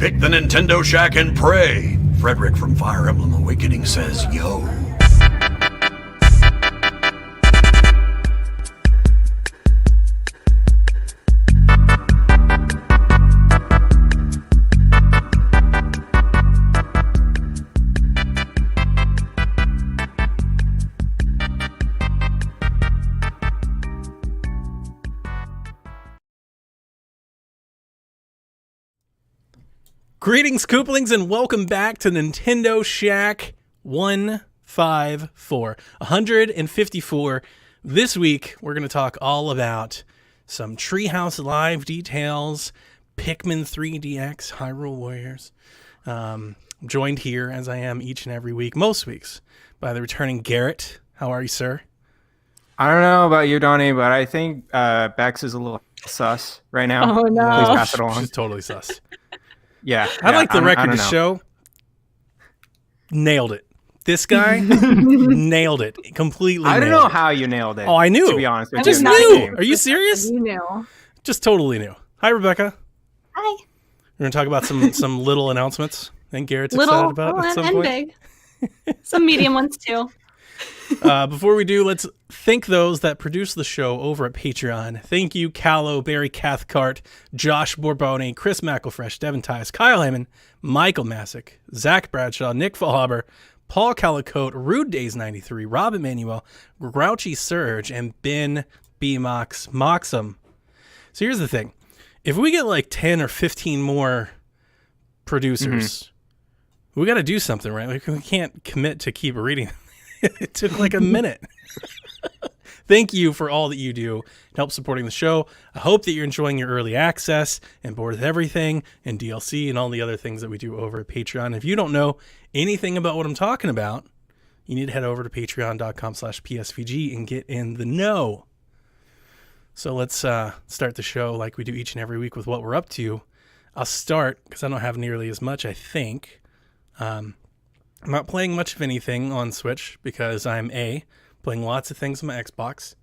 Pick the Nintendo Shack and pray. Frederick from Fire Emblem Awakening says, yo. Greetings, Kooplings, and welcome back to Nintendo Shack 154. 154. This week, we're going to talk all about some Treehouse live details, Pikmin 3DX, Hyrule Warriors. I'm joined here, as I am each and every week, most weeks, by the returning Garrett. How are you, sir? I don't know about you, Donnie, but I think Bex is a little sus right now. Oh, no. Please pass it along. She's totally sus. Yeah. I'd like the record to show. Nailed it. This guy nailed it. Completely I don't nailed know it. how you nailed it. Oh, I knew. To be honest with I you. was Just not knew. Are you serious? You knew. Just totally knew. Hi, Rebecca. Hi. We're going to talk about some little announcements. I think Garrett's Little excited about at some and point. big. Some medium ones, too. Before we do, let's thank those that produce the show over at Patreon. Thank you, Callow, Barry Cathcart, Josh Borboni, Chris McElfresh, Devin Tice, Kyle Heyman, Michael Masick, Zach Bradshaw, Nick Fallhaber, Paul Calicote, Rude Days 93, Rob Emanuel, Grouchy Surge, and Ben B. Moxum. So here's the thing. If we get like 10 or 15 more producers, we got to do something, right? Like, we can't commit to keep reading. It took like a minute. Thank you for all that you do to help supporting the show. I hope that you're enjoying your early access and bored with everything and DLC and all the other things that we do over at Patreon. If you don't know anything about what I'm talking about, you need to head over to patreon.com/PSVG and get in the know. So let's start the show like we do each and every week with what we're up to. I'll start because I don't have nearly as much, I think. I'm not playing much of anything on Switch because I'm A, playing lots of things on my Xbox.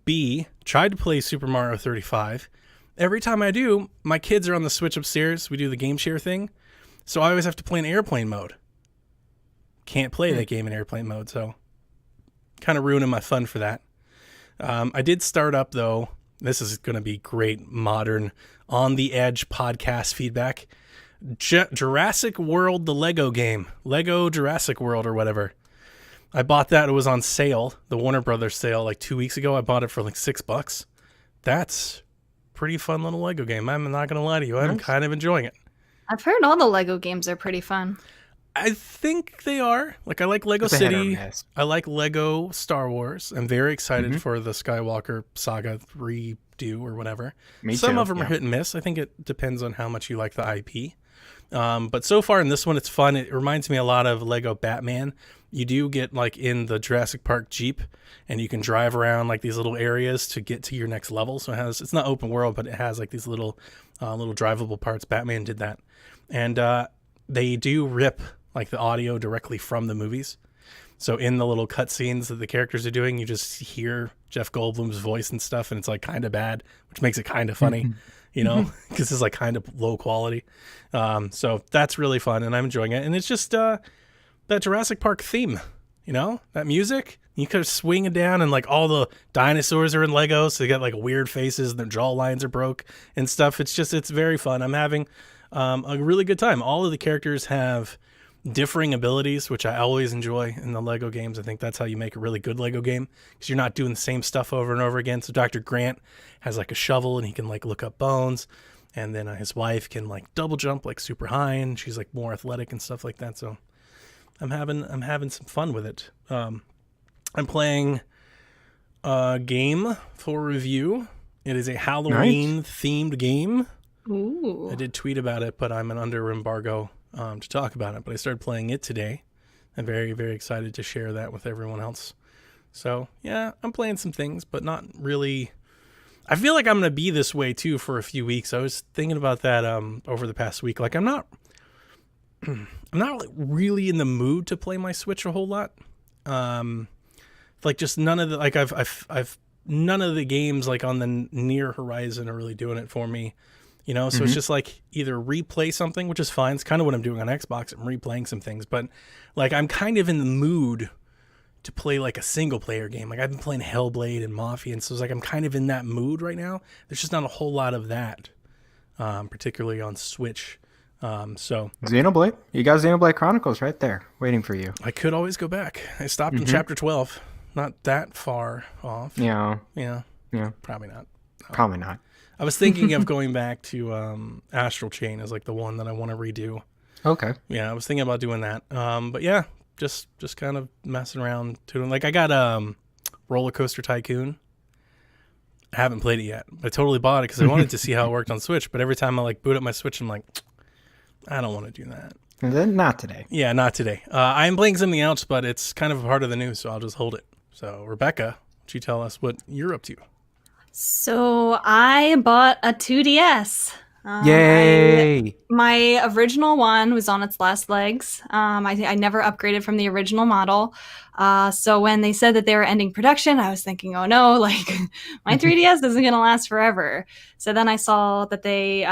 B, tried to play Super Mario 35. Every time I do, my kids are on the Switch upstairs. We do the game share thing. So I always have to play in airplane mode. Can't play that game in airplane mode, so kind of ruining my fun for that. I did start up, though. This is going to be great, modern, on the edge podcast feedback. Jurassic World, the Lego game. Lego Jurassic World or whatever. I bought that. It was on sale, the Warner Brothers sale, like 2 weeks ago. I bought it for like $6. That's pretty fun little Lego game. I'm not going to lie to you. I'm kind of enjoying it. I've heard all the Lego games are pretty fun. I think they are. Like, I like Lego City. I like Lego Star Wars. I'm very excited for the Skywalker Saga redo or whatever. Some of them are hit and miss. I think it depends on how much you like the IP. But so far in this one, it's fun. It reminds me a lot of Lego Batman. You do get like in the Jurassic Park Jeep and you can drive around like these little areas to get to your next level. So it's not open world, but it has like these little drivable parts. Batman did that. And, they do rip like the audio directly from the movies. So in the little cutscenes that the characters are doing, you just hear Jeff Goldblum's voice and stuff. And it's like kind of bad, which makes it kind of funny. You know, because it's like kind of low quality. So that's really fun and I'm enjoying it. And it's just that Jurassic Park theme, you know, that music. You could swing it down and like all the dinosaurs are in Legos. So they got like weird faces and their jaw lines are broke and stuff. It's very fun. I'm having a really good time. All of the characters have differing abilities, which I always enjoy in the Lego games. I think that's how you make a really good Lego game because you're not doing the same stuff over and over again. So Dr. Grant has like a shovel and he can like look up bones, and then his wife can like double jump like super high and she's like more athletic and stuff like that. So I'm having some fun with it. I'm playing a game for review. It is a Halloween themed game. Ooh. I did tweet about it, but I'm under embargo to talk about it. But I started playing it today. I'm very, very excited to share that with everyone else. So, yeah, I'm playing some things, but not really. I feel like I'm going to be this way, too, for a few weeks. I was thinking about that over the past week. Like, I'm not really in the mood to play my Switch a whole lot. Like, just none of the, like, I've none of the games, like, on the near horizon are really doing it for me. You know, so it's just like either replay something, which is fine. It's kind of what I'm doing on Xbox. I'm replaying some things, but like I'm kind of in the mood to play like a single player game. Like I've been playing Hellblade and Mafia, and so it's like I'm kind of in that mood right now. There's just not a whole lot of that, particularly on Switch. So Xenoblade, you got Xenoblade Chronicles right there, waiting for you. I could always go back. I stopped in chapter 12. Not that far off. Yeah, Probably not. probably not. I was thinking of going back to Astral Chain as like the one that I want to redo. Okay. Yeah, I was thinking about doing that. But yeah, just kind of messing around doing like I got Roller Coaster Tycoon. I haven't played it yet. I totally bought it because I wanted to see how it worked on Switch. But every time I like boot up my Switch, I'm like, I don't want to do that. And then not today. Yeah, not today. I'm playing something else, but it's kind of a part of the news, so I'll just hold it. So Rebecca, why don't you tell us what you're up to? So I bought a 2DS. Yay! My original one was on its last legs. I never upgraded from the original model. So when they said that they were ending production, I was thinking, oh no, like my 3DS isn't going to last forever. So then I saw that they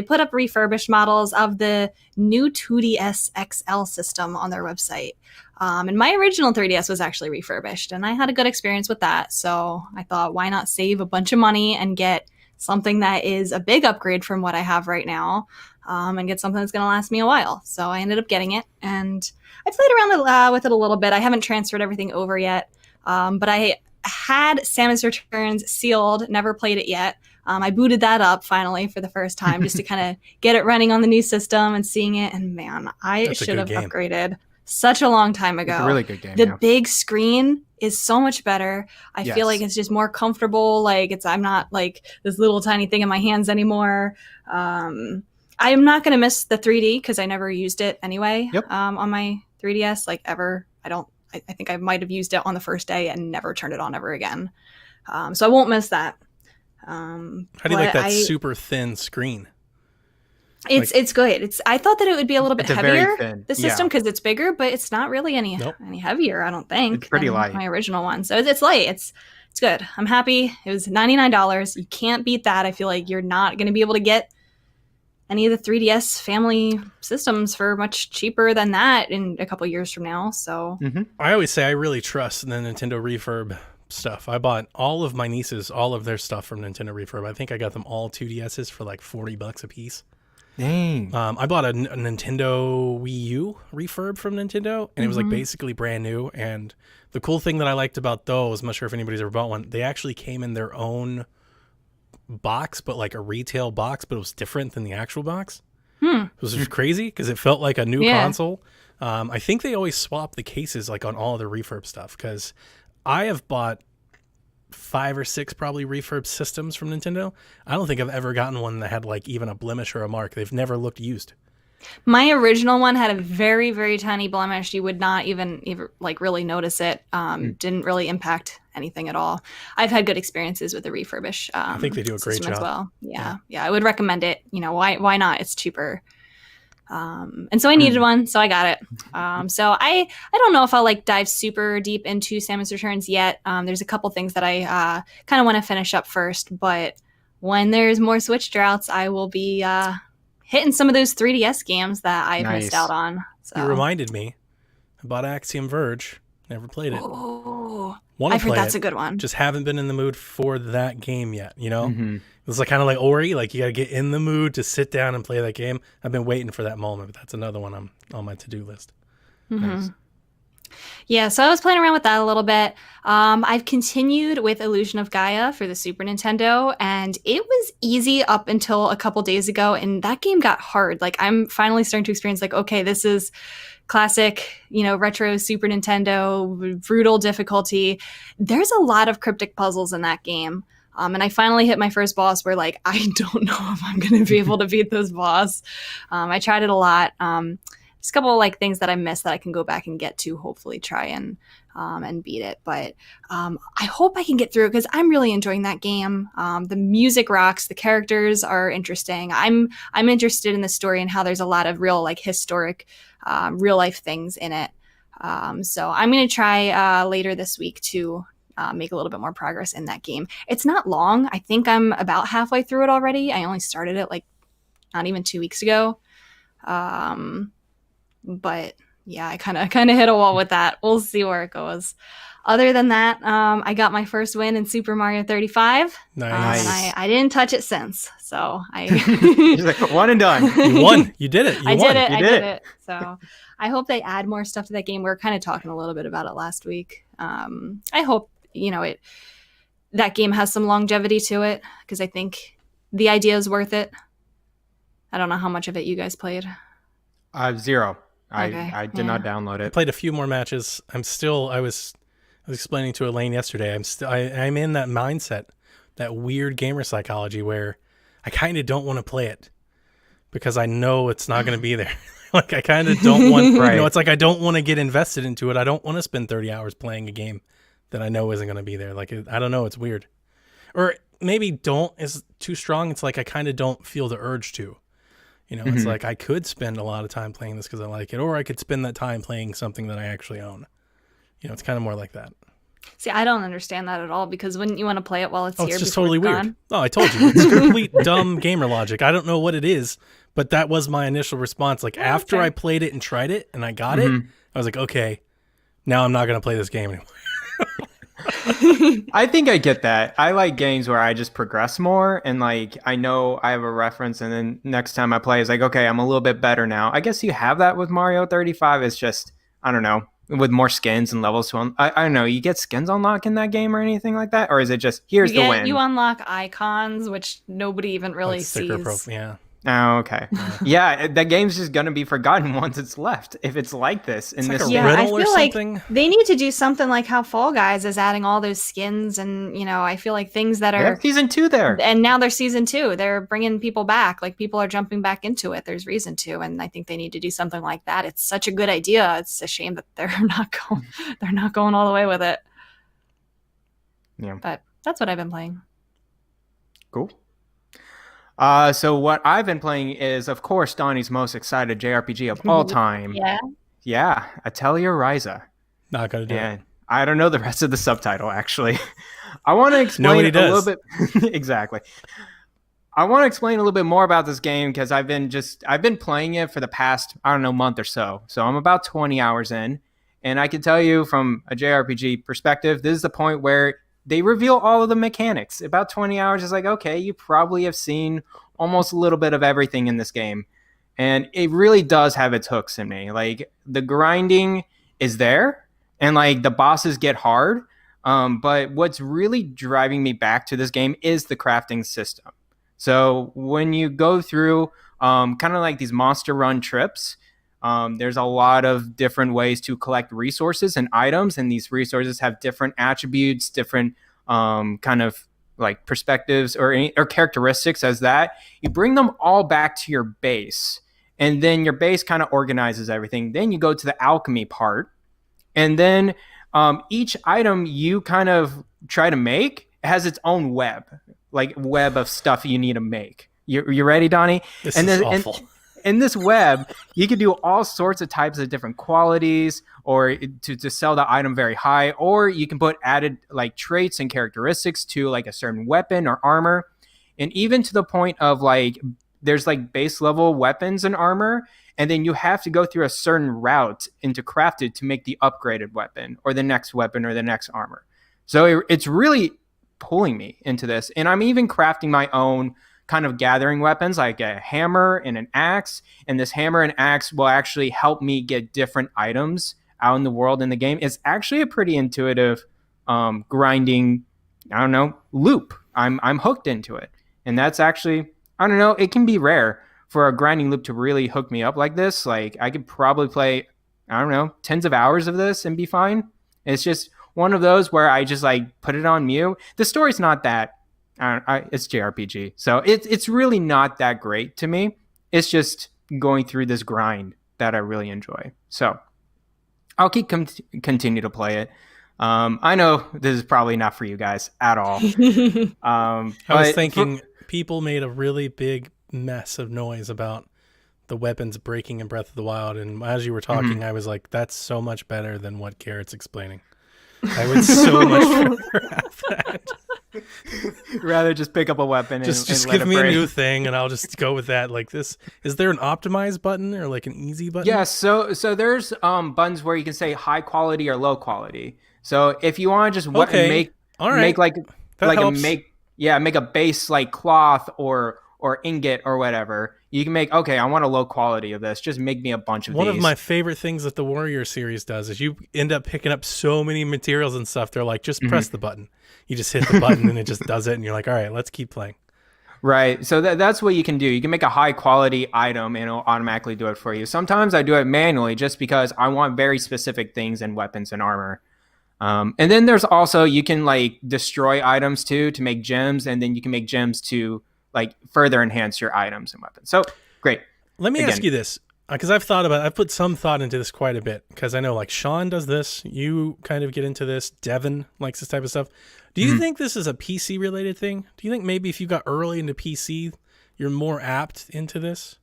put up refurbished models of the new 2DS XL system on their website. And my original 3DS was actually refurbished, and I had a good experience with that. So I thought, why not save a bunch of money and get something that is a big upgrade from what I have right now, and get something that's going to last me a while. So I ended up getting it, and I played around with it a little bit. I haven't transferred everything over yet, but I had Samus Returns sealed, never played it yet. I booted that up finally for the first time just to kind of get it running on the new system and seeing it. And man, I should have upgraded such a long time ago. It's a really good game. The big screen is so much better. I Yes. feel like it's just more comfortable. Like I'm not like this little tiny thing in my hands anymore. I'm not going to miss the 3D because I never used it anyway. Yep. On my 3DS, like ever. I think I might have used it on the first day and never turned it on ever again. So I won't miss that. How do you like that super thin screen? It's good. I thought that it would be a little bit It's a very heavier, thin, the system, yeah. because it's bigger, but it's not really any heavier, I don't think. It's pretty than light. My original one. So it's light. It's good. I'm happy. It was $99. You can't beat that. I feel like you're not going to be able to get any of the 3DS family systems for much cheaper than that in a couple years from now. So I always say I really trust the Nintendo refurb stuff. I bought all of my nieces, all of their stuff from Nintendo refurb. I think I got them all 2DSs for like $40 a piece. Dang. I bought a Nintendo Wii U refurb from Nintendo, and it was like basically brand new. And the cool thing that I liked about those, I'm not sure if anybody's ever bought one, they actually came in their own box, but like a retail box, but it was different than the actual box. It was just crazy because it felt like a new console. I think they always swap the cases like on all of the refurb stuff, because I have bought 5 or 6 probably refurb systems from Nintendo. I don't think I've ever gotten one that had like even a blemish or a mark. They've never looked used. my original one had a very, very tiny blemish. You would not even like really notice it. Didn't really impact anything at all. I've had good experiences with the refurbish. I think they do a great system job as well. Yeah, I would recommend it. You know, why not? It's cheaper. And so I needed one, so I got it. So I don't know if I'll like dive super deep into Samus Returns yet. There's a couple things that I kind of want to finish up first, but when there's more Switch droughts, I will be hitting some of those 3DS games that I've missed out on. So. You reminded me. I bought Axiom Verge. Never played it. Oh, Wanna I've heard play that's it, a good one. Just haven't been in the mood for that game yet, you know? It's like kind of like Ori, like you got to get in the mood to sit down and play that game. I've been waiting for that moment, but that's another one on my to-do list. Nice. Yeah, so I was playing around with that a little bit. I've continued with Illusion of Gaia for the Super Nintendo, and it was easy up until a couple days ago, and that game got hard. Like, I'm finally starting to experience, like, okay, this is classic, retro Super Nintendo, brutal difficulty. There's a lot of cryptic puzzles in that game. And I finally hit my first boss where, like, I don't know if I'm going to be able to beat this boss. I tried it a lot. There's a couple of like things that I missed that I can go back and get to, hopefully try and beat it. But I hope I can get through it because I'm really enjoying that game. The music rocks. The characters are interesting. I'm interested in the story and how there's a lot of real like historic, real life things in it. So I'm going to try later this week to make a little bit more progress in that game. It's not long. I think I'm about halfway through it already. I only started it like not even 2 weeks ago. But yeah, I kind of hit a wall with that. We'll see where it goes. Other than that, I got my first win in Super Mario 35. Nice. And I didn't touch it since. So She's like, one and done. You won. You did it. You I won. did it. You I did did it. it. So I hope they add more stuff to that game. We were kind of talking a little bit about it last week. I hope, that game has some longevity to it, because I think the idea is worth it. I don't know how much of it you guys played. 0. Okay, I did not download I it. played a few more matches. I was explaining to Elaine yesterday. I'm in that mindset, that weird gamer psychology where I kind of don't want to play it because I know it's not going to be there. Like I kind of don't want, Right. it's like I don't want to get invested into it. I don't want to spend 30 hours playing a game that I know isn't going to be there. Like I don't know, it's weird. Or maybe don't is too strong. It's like I kind of don't feel the urge to. It's like I could spend a lot of time playing this because I like it, or I could spend that time playing something that I actually own. It's kind of more like that. See, I don't understand that at all, because wouldn't you want to play it while it's Oh, here? it's just before totally it's weird. gone? No, I told you. It's complete dumb gamer logic. I don't know what it is, but that was my initial response. Like after fair. I played it and tried it and I got it, I was like, okay, now I'm not going to play this game anymore. I think I get that. I like games where I just progress more, and like I know I have a reference, and then next time I play, it's like, okay, I'm a little bit better now. I guess you have that with Mario 35. It's just, I don't know, with more skins and levels to I don't know. You get skins unlock in that game or anything like that, or is it just here's the win? You unlock icons, which nobody even really Like sticker sees. yeah. Oh, okay. Yeah, that game's just gonna be forgotten once it's left. If it's like this in It's like this a game. Yeah, I riddle or feel like something? they need to do something like how Fall Guys is adding all those skins, and I feel like things that They are. have season 2 there. And now they're season 2. They're bringing people back. Like people are jumping back into it. There's reason to, and I think they need to do something like that. It's such a good idea. It's a shame that they're not going. They're not going all the way with it. Yeah. But that's what I've been playing. Cool. So what I've been playing is, of course, Donnie's most excited JRPG of all time. Yeah. Yeah, Atelier Ryza. Not going to do it. And I don't know the rest of the subtitle, actually. I want to explain Nobody a does. little bit. Exactly. I want to explain a little bit more about this game because I've been playing it for the past, I don't know, month or so. So I'm about 20 hours in. And I can tell you from a JRPG perspective, this is the point where they reveal all of the mechanics. About 20 hours is like, okay, you probably have seen almost a little bit of everything in this game. And it really does have its hooks in me. Like the grinding is there and like the bosses get hard. But what's really driving me back to this game is the crafting system. So when you go through kind of like these monster run trips, there's a lot of different ways to collect resources and items, and these resources have different attributes, different kind of like perspectives or characteristics as that. You bring them all back to your base, and then your base kind of organizes everything. Then you go to the alchemy part, and then each item you kind of try to make has its own web of stuff you need to make. You ready, Donnie? This is awful. In this web, you can do all sorts of types of different qualities, or to sell the item very high, or you can put added like traits and characteristics to like a certain weapon or armor. And even to the point of like, there's like base level weapons and armor, and then you have to go through a certain route into crafted to make the upgraded weapon or the next weapon or the next armor. So it's really pulling me into this. And I'm even crafting my own kind of gathering weapons like a hammer and an axe, and this hammer and axe will actually help me get different items out in the world in the game. It's actually a pretty intuitive grinding, I don't know, loop. I'm hooked into it, and that's actually, I don't know, it can be rare for a grinding loop to really hook me up like this. Like I could probably play, I don't know, tens of hours of this and be fine. It's just one of those where I just like put it on mute. The story's not that, it's JRPG, so it's really not that great to me. It's just going through this grind that I really enjoy. So I'll continue to play it. I know this is probably not for you guys at all. I was thinking people made a really big mess of noise about the weapons breaking in Breath of the Wild, and as you were talking, I was like, that's so much better than what Garrett's explaining. I would so much rather have that. Rather just pick up a weapon Just and let give it me a break. new thing, and I'll just go with that. Like this, is there an optimize button or like an easy button? Yeah, so there's buttons where you can say high quality or low quality. So if you want to just Okay. make All right. make like That helps. make a base like cloth or ingot or whatever, you can make, okay, I want a low quality of this. Just make me a bunch of One these. of my favorite things that the Warrior series does is you end up picking up so many materials and stuff. They're like, just press the button. You just hit the button and it just does it. And you're like, all right, let's keep playing. Right. So that's what you can do. You can make a high quality item and it'll automatically do it for you. Sometimes I do it manually just because I want very specific things in weapons and armor. And then there's also, you can like destroy items too to make gems, and then you can make gems to like further enhance your items and weapons. So great. Let me ask you this, because I've put some thought into this quite a bit, because I know like Sean does this. You kind of get into this. Devin likes this type of stuff. Do you think this is a PC related thing? Do you think maybe if you got early into PC, you're more apt into this?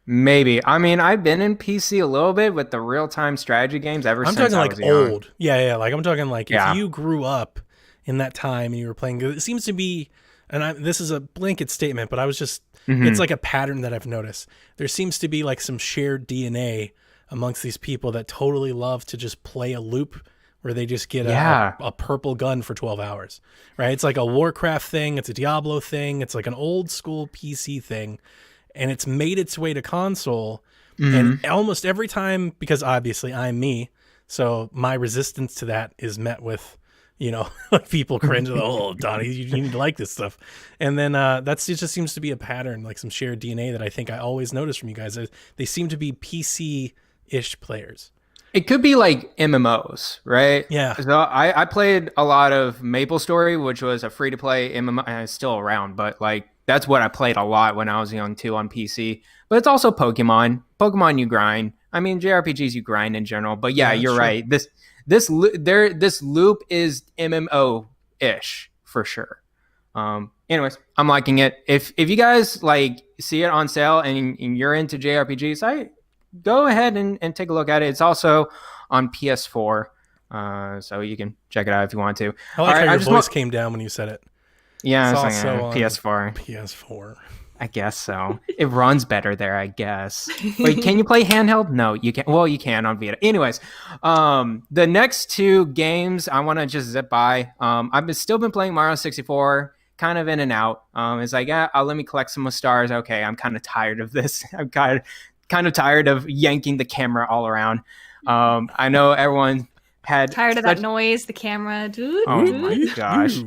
Maybe. I mean, I've been in PC a little bit with the real-time strategy games ever I'm since talking I like was young. old. Yeah. Like I'm talking like Yeah. if you grew up in that time and you were playing, it seems to be, and this is a blanket statement, but I was just, it's like a pattern that I've noticed. There seems to be like some shared DNA amongst these people that totally love to just play a loop where they just get a purple gun for 12 hours, right? It's like a Warcraft thing. It's a Diablo thing. It's like an old school PC thing. And it's made its way to console. And almost every time, because obviously I'm me, so my resistance to that is met with, like people cringe, oh, Donnie, you need to like this stuff. And then it just seems to be a pattern, like some shared DNA that I think I always notice from you guys. They seem to be PC-ish players. It could be like MMOs, right? Yeah. So I played a lot of MapleStory, which was a free-to-play MMO, and it's still around, but like that's what I played a lot when I was young too on PC. But it's also Pokemon. Pokemon you grind. I mean, JRPGs you grind in general. But yeah, you're sure. right. This loop is MMO-ish for sure. Anyways, I'm liking it. If you guys like see it on sale and you're into JRPGs, go ahead and take a look at it. It's also on PS4, so you can check it out if you want to. I like how your voice came down when you said it. Yeah, It's it's like, also on PS4. PS4. I guess so. It runs better there, I guess. Wait, can you play handheld? No, you can't. Well, you can on Vita. Anyways, the next two games I want to just zip by. I've still been playing Mario 64, kind of in and out. It's like, let me collect some more stars. Okay, I'm kind of tired of this. I'm kind of tired of yanking the camera all around. I know everyone had Tired of that noise, the camera. Oh my gosh.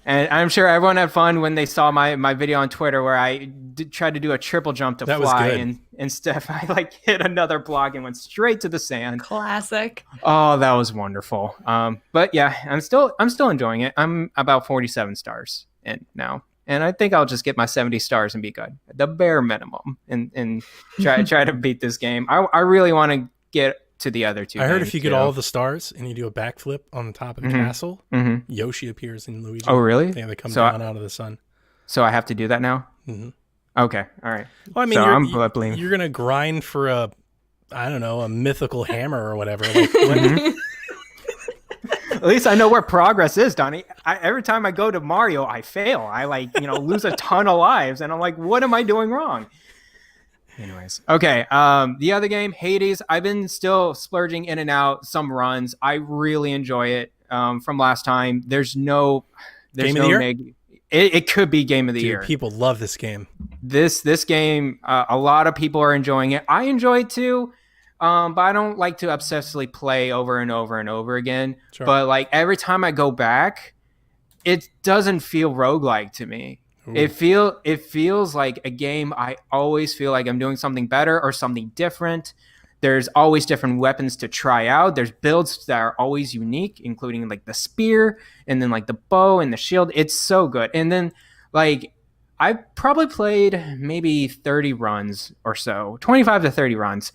And I'm sure everyone had fun when they saw my video on Twitter where I tried to do a triple jump to fly, and instead I like hit another block and went straight to the sand. Classic. Oh, that was wonderful. But yeah, I'm still enjoying it. I'm about 47 stars in now, and I think I'll just get my 70 stars and be good, the bare minimum, and try to beat this game. I really want to get to the other two. I heard if you get all the stars and you do a backflip on the top of the castle, Yoshi appears in Luigi. Oh, really? Yeah, they come down out of the sun. So I have to do that now? Mm-hmm. Okay, all right. Well, I mean, you're going to grind for a mythical hammer or whatever. Like, At least I know where progress is, Donnie. Every time I go to Mario, I fail. I lose a ton of lives, and I'm like, what am I doing wrong? Anyways, okay. The other game, Hades, I've been still splurging in and out some runs. I really enjoy it. From last time, there's no game of the year? It could be game of the year. People love this game. This game, a lot of people are enjoying it. I enjoy it too, but I don't like to obsessively play over and over and over again. Sure. But like every time I go back, it doesn't feel roguelike to me. Ooh. It feels like a game. I always feel like I'm doing something better or something different. There's always different weapons to try out. There's builds that are always unique, including like the spear and then like the bow and the shield. It's so good. And then like I probably played maybe 30 runs or so, 25 to 30 runs.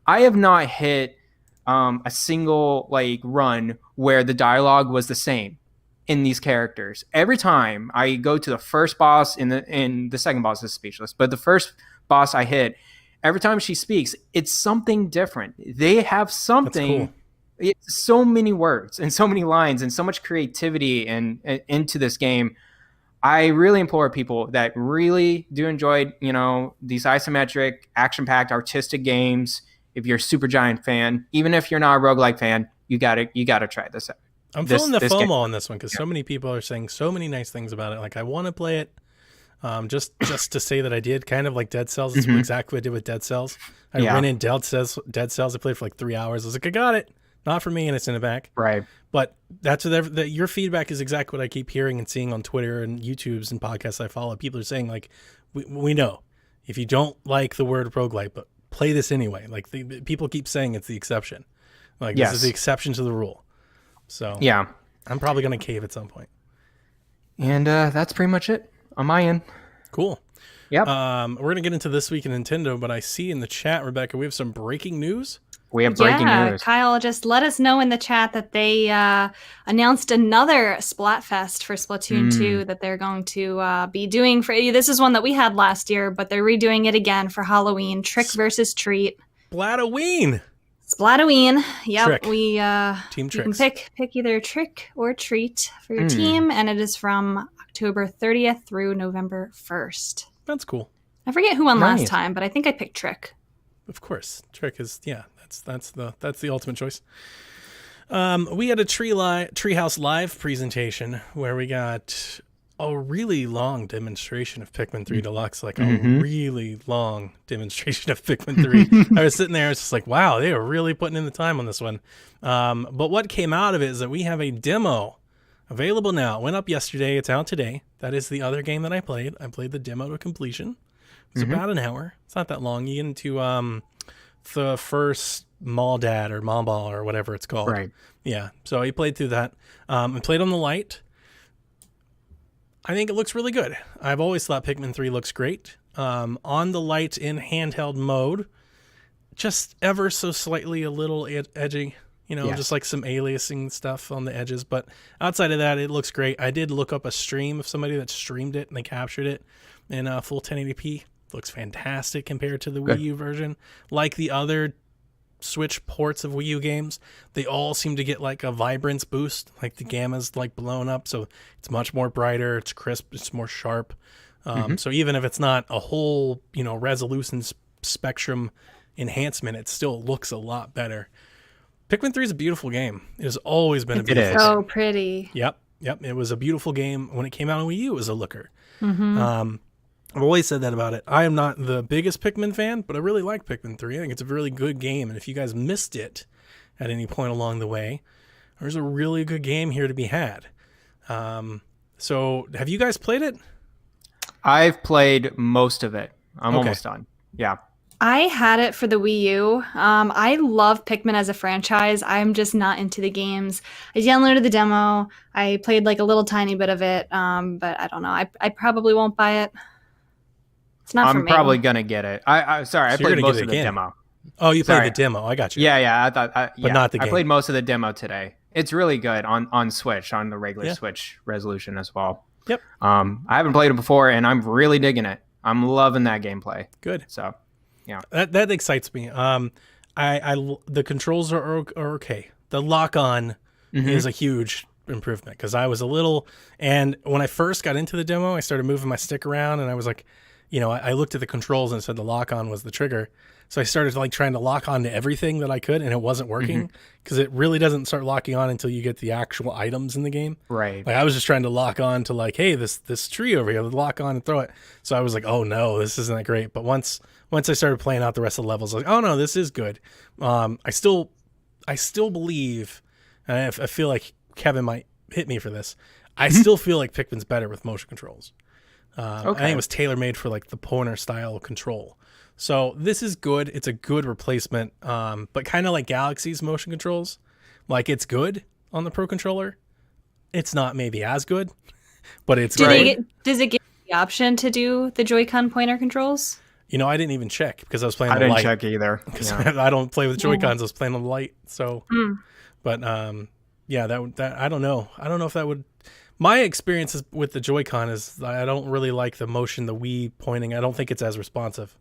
I have not hit a single like run where the dialogue was the same in these characters. Every time I go to the first boss in the second boss is speechless, but the first boss I hit, every time she speaks, it's something different. They have something It's so many words and so many lines and so much creativity and into this game. I really implore people that really do enjoy, these isometric, action-packed, artistic games. If you're a Supergiant fan, even if you're not a roguelike fan, you gotta try this out. I'm feeling the FOMO on this one because so many people are saying so many nice things about it. Like, I want to play it. Just to say that I did, kind of like Dead Cells. That's exactly what I did with Dead Cells. I went in Dead Cells. I played for like 3 hours. I was like, I got it. Not for me, and it's in the back. Right. But that's what your feedback is exactly what I keep hearing and seeing on Twitter and YouTubes and podcasts I follow. People are saying, like, we know if you don't like the word roguelike, but play this anyway. Like, people keep saying it's the exception. Like, this is the exception to the rule. So yeah, I'm probably going to cave at some point. And that's pretty much it on my end. Cool. Yep. We're going to get into This Week in Nintendo, but I see in the chat, Rebecca, we have some breaking news. We have breaking news. Kyle just let us know in the chat that they announced another Splatfest for Splatoon 2 that they're going to be doing. This is one that we had last year, but they're redoing it again for Halloween. Trick versus Treat. Splatoween. Yep. Trick. We Team you can Tricks. pick either Trick or Treat for your team, and it is from October 30th through November 1st. That's cool. I forget who won last time, but I think I picked Trick. Of course, Trick is that's the ultimate choice. We had a Treehouse Live presentation where we got a really long demonstration of Pikmin 3 Deluxe, like a really long demonstration of Pikmin 3. I was sitting there, I was just like, wow, they were really putting in the time on this one. But what came out of it is that we have a demo available now. It went up yesterday. It's out today. That is the other game that I played. I played the demo to completion. It's about an hour. It's not that long. You get into the first Mall Dad or Mall Ball or whatever it's called. Right. Yeah. So I played through that. I played on the light. I think it looks really good. I've always thought Pikmin 3 looks great. On the light in handheld mode, just ever so slightly a little edgy, just like some aliasing stuff on the edges. But outside of that, it looks great. I did look up a stream of somebody that streamed it and they captured it in full 1080p. Looks fantastic compared to the Wii U version. Like the other Switch ports of Wii U games, they all seem to get like a vibrance boost, like the gamma's like blown up, so it's much more brighter, it's crisp, it's more sharp. So even if it's not a whole resolution spectrum enhancement, it still looks a lot better. Pikmin 3 is a beautiful game. It has always been a beautiful game. So pretty. Yep, it was a beautiful game when it came out on Wii U. It was a looker. I've always said that about it. I am not the biggest Pikmin fan, but I really like Pikmin 3. I think it's a really good game, and if you guys missed it at any point along the way, there's a really good game here to be had. So have you guys played it? I've played most of it. I'm almost done. Yeah. I had it for the Wii U. I love Pikmin as a franchise. I'm just not into the games. I downloaded the demo. I played like a little tiny bit of it, but I don't know. I probably won't buy it. It's not for me. I'm probably gonna get it. I played most of the demo. Oh, you played the demo. I got you. Yeah. I thought, but not the game. I played most of the demo today. It's really good on Switch, on the regular Switch resolution as well. Yep. I haven't played it before, and I'm really digging it. I'm loving that gameplay. Good. So, yeah. That excites me. The controls are okay. The lock-on is a huge improvement because I was a little, and when I first got into the demo, I started moving my stick around, and I was like, I looked at the controls and it said the lock-on was the trigger. So I started like trying to lock on to everything that I could, and it wasn't working because it really doesn't start locking on until you get the actual items in the game. Right. Like I was just trying to lock on to like, hey, this tree over here, lock on and throw it. So I was like, oh no, this isn't that great. But once I started playing out the rest of the levels, I was like, oh no, this is good. I still believe, and I feel like Kevin might hit me for this. I still feel like Pikmin's better with motion controls. I think it was tailor-made for like the pointer style control. So this is good. It's a good replacement, but kind of like Galaxy's motion controls. Like it's good on the Pro Controller. It's not maybe as good, but it's great. Does it give you the option to do the Joy-Con pointer controls? I didn't even check because I was playing on the light. I didn't check either. Because I don't play with Joy-Cons. I was playing on the light. So, but that I don't know. I don't know if that would. My experience with the Joy-Con is I don't really like the motion, the Wii pointing. I don't think it's as responsive.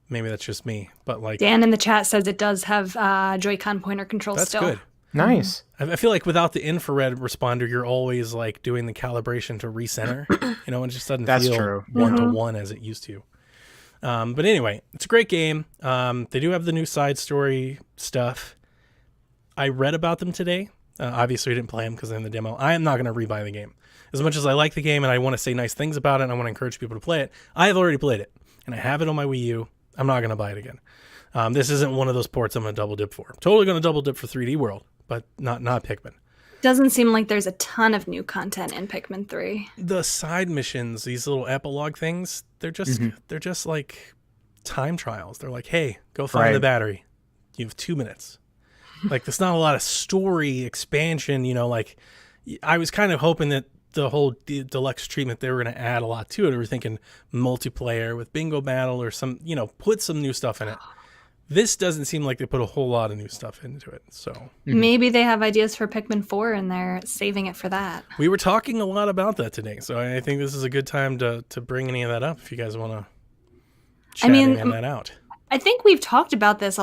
Maybe that's just me, but like Dan in the chat says it does have Joy-Con pointer controls that's still. good. Nice. I feel like without the infrared responder, you're always like doing the calibration to recenter. It just doesn't That's feel true. one-to-one as it used to. But anyway, it's a great game. They do have the new side story stuff. I read about them today. Obviously, we didn't play them because they're in the demo. I am not going to rebuy the game. As much as I like the game and I want to say nice things about it and I want to encourage people to play it, I have already played it. And I have it on my Wii U. I'm not going to buy it again. This isn't one of those ports I'm going to double dip for. Totally going to double dip for 3D World, but not Pikmin. Doesn't seem like there's a ton of new content in Pikmin 3. The side missions, these little epilogue things, they're just like time trials. They're like, hey, go find the battery. You have 2 minutes. Like, there's not a lot of story expansion. Like I was kind of hoping that the whole deluxe treatment, they were going to add a lot to it. We were thinking multiplayer with bingo battle or some, put some new stuff in it. This doesn't seem like they put a whole lot of new stuff into it. So maybe they have ideas for Pikmin 4 and they're saving it for that. We were talking a lot about that today. So I think this is a good time to bring any of that up if you guys want to chat any of that out. I think we've talked about this,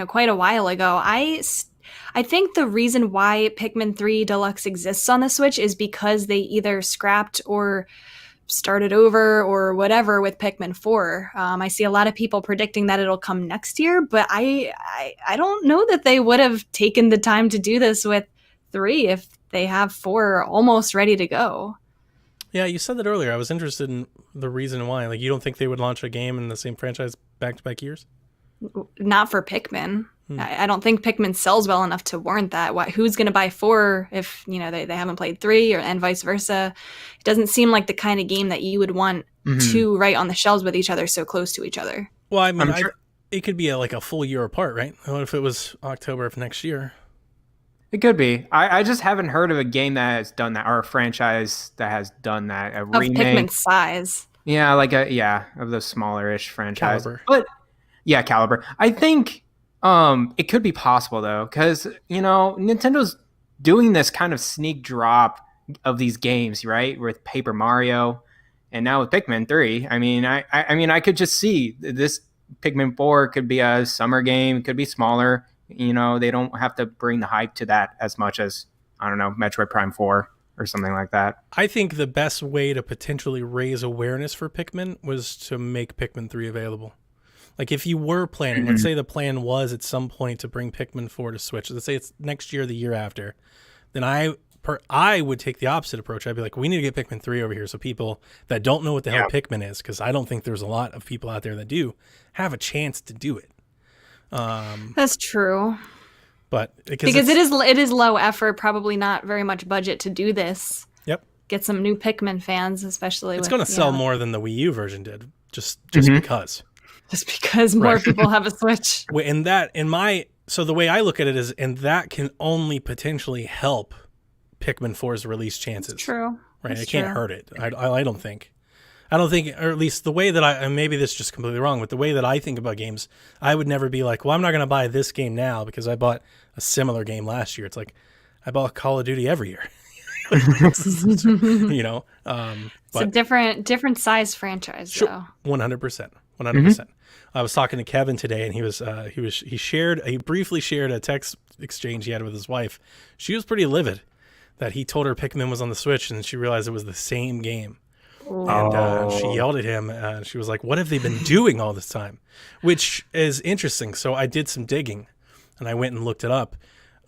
quite a while ago. I think the reason why Pikmin 3 Deluxe exists on the Switch is because they either scrapped or started over or whatever with Pikmin 4. I see a lot of people predicting that it'll come next year, but I don't know that they would have taken the time to do this with 3 if they have 4 almost ready to go. Yeah, you said that earlier. I was interested in the reason why. Like, you don't think they would launch a game in the same franchise back-to-back years? Not for Pikmin. I don't think Pikmin sells well enough to warrant that. Who's going to buy 4 if they haven't played 3 and vice versa? It doesn't seem like the kind of game that you would want 2 right on the shelves with each other, so close to each other. Well, I mean, it could be a full year apart, right? What if it was October of next year? It could be. I just haven't heard of a game that has done that, or a franchise that has done that. A remake. Pikmin's size. Yeah, of the smaller-ish franchise. Caliber. But yeah, Caliber. I think it could be possible though, because Nintendo's doing this kind of sneak drop of these games, right? With Paper Mario, and now with Pikmin 3. I mean, I could just see this Pikmin 4 could be a summer game, could be smaller. They don't have to bring the hype to that as much as, I don't know, Metroid Prime 4 or something like that. I think the best way to potentially raise awareness for Pikmin was to make Pikmin 3 available. Like, if you were planning, let's say the plan was at some point to bring Pikmin 4 to Switch, let's say it's next year or the year after, then I would take the opposite approach. I'd be like, we need to get Pikmin 3 over here so people that don't know what the hell Pikmin is, because I don't think there's a lot of people out there that do, have a chance to do it. That's true. But because it is low effort, probably not very much budget to do this. Yep. Get some new Pikmin fans, especially. It's going to sell more than the Wii U version did, just because. Just because more people have a Switch. So the way I look at it is, and that can only potentially help Pikmin 4's release chances. It's true. Right? It can't hurt it. I don't think. I don't think, or at least the way that and maybe this is just completely wrong, but the way that I think about games, I would never be like, well, I'm not going to buy this game now because I bought a similar game last year. It's like, I bought Call of Duty every year. It's a different size franchise, though. 100%. 100%. I was talking to Kevin today, and he briefly shared a text exchange he had with his wife. She was pretty livid that he told her Pikmin was on the Switch, and she realized it was the same game. And she yelled at him, and she was like, what have they been doing all this time? Which is interesting. So I did some digging, and I went and looked it up.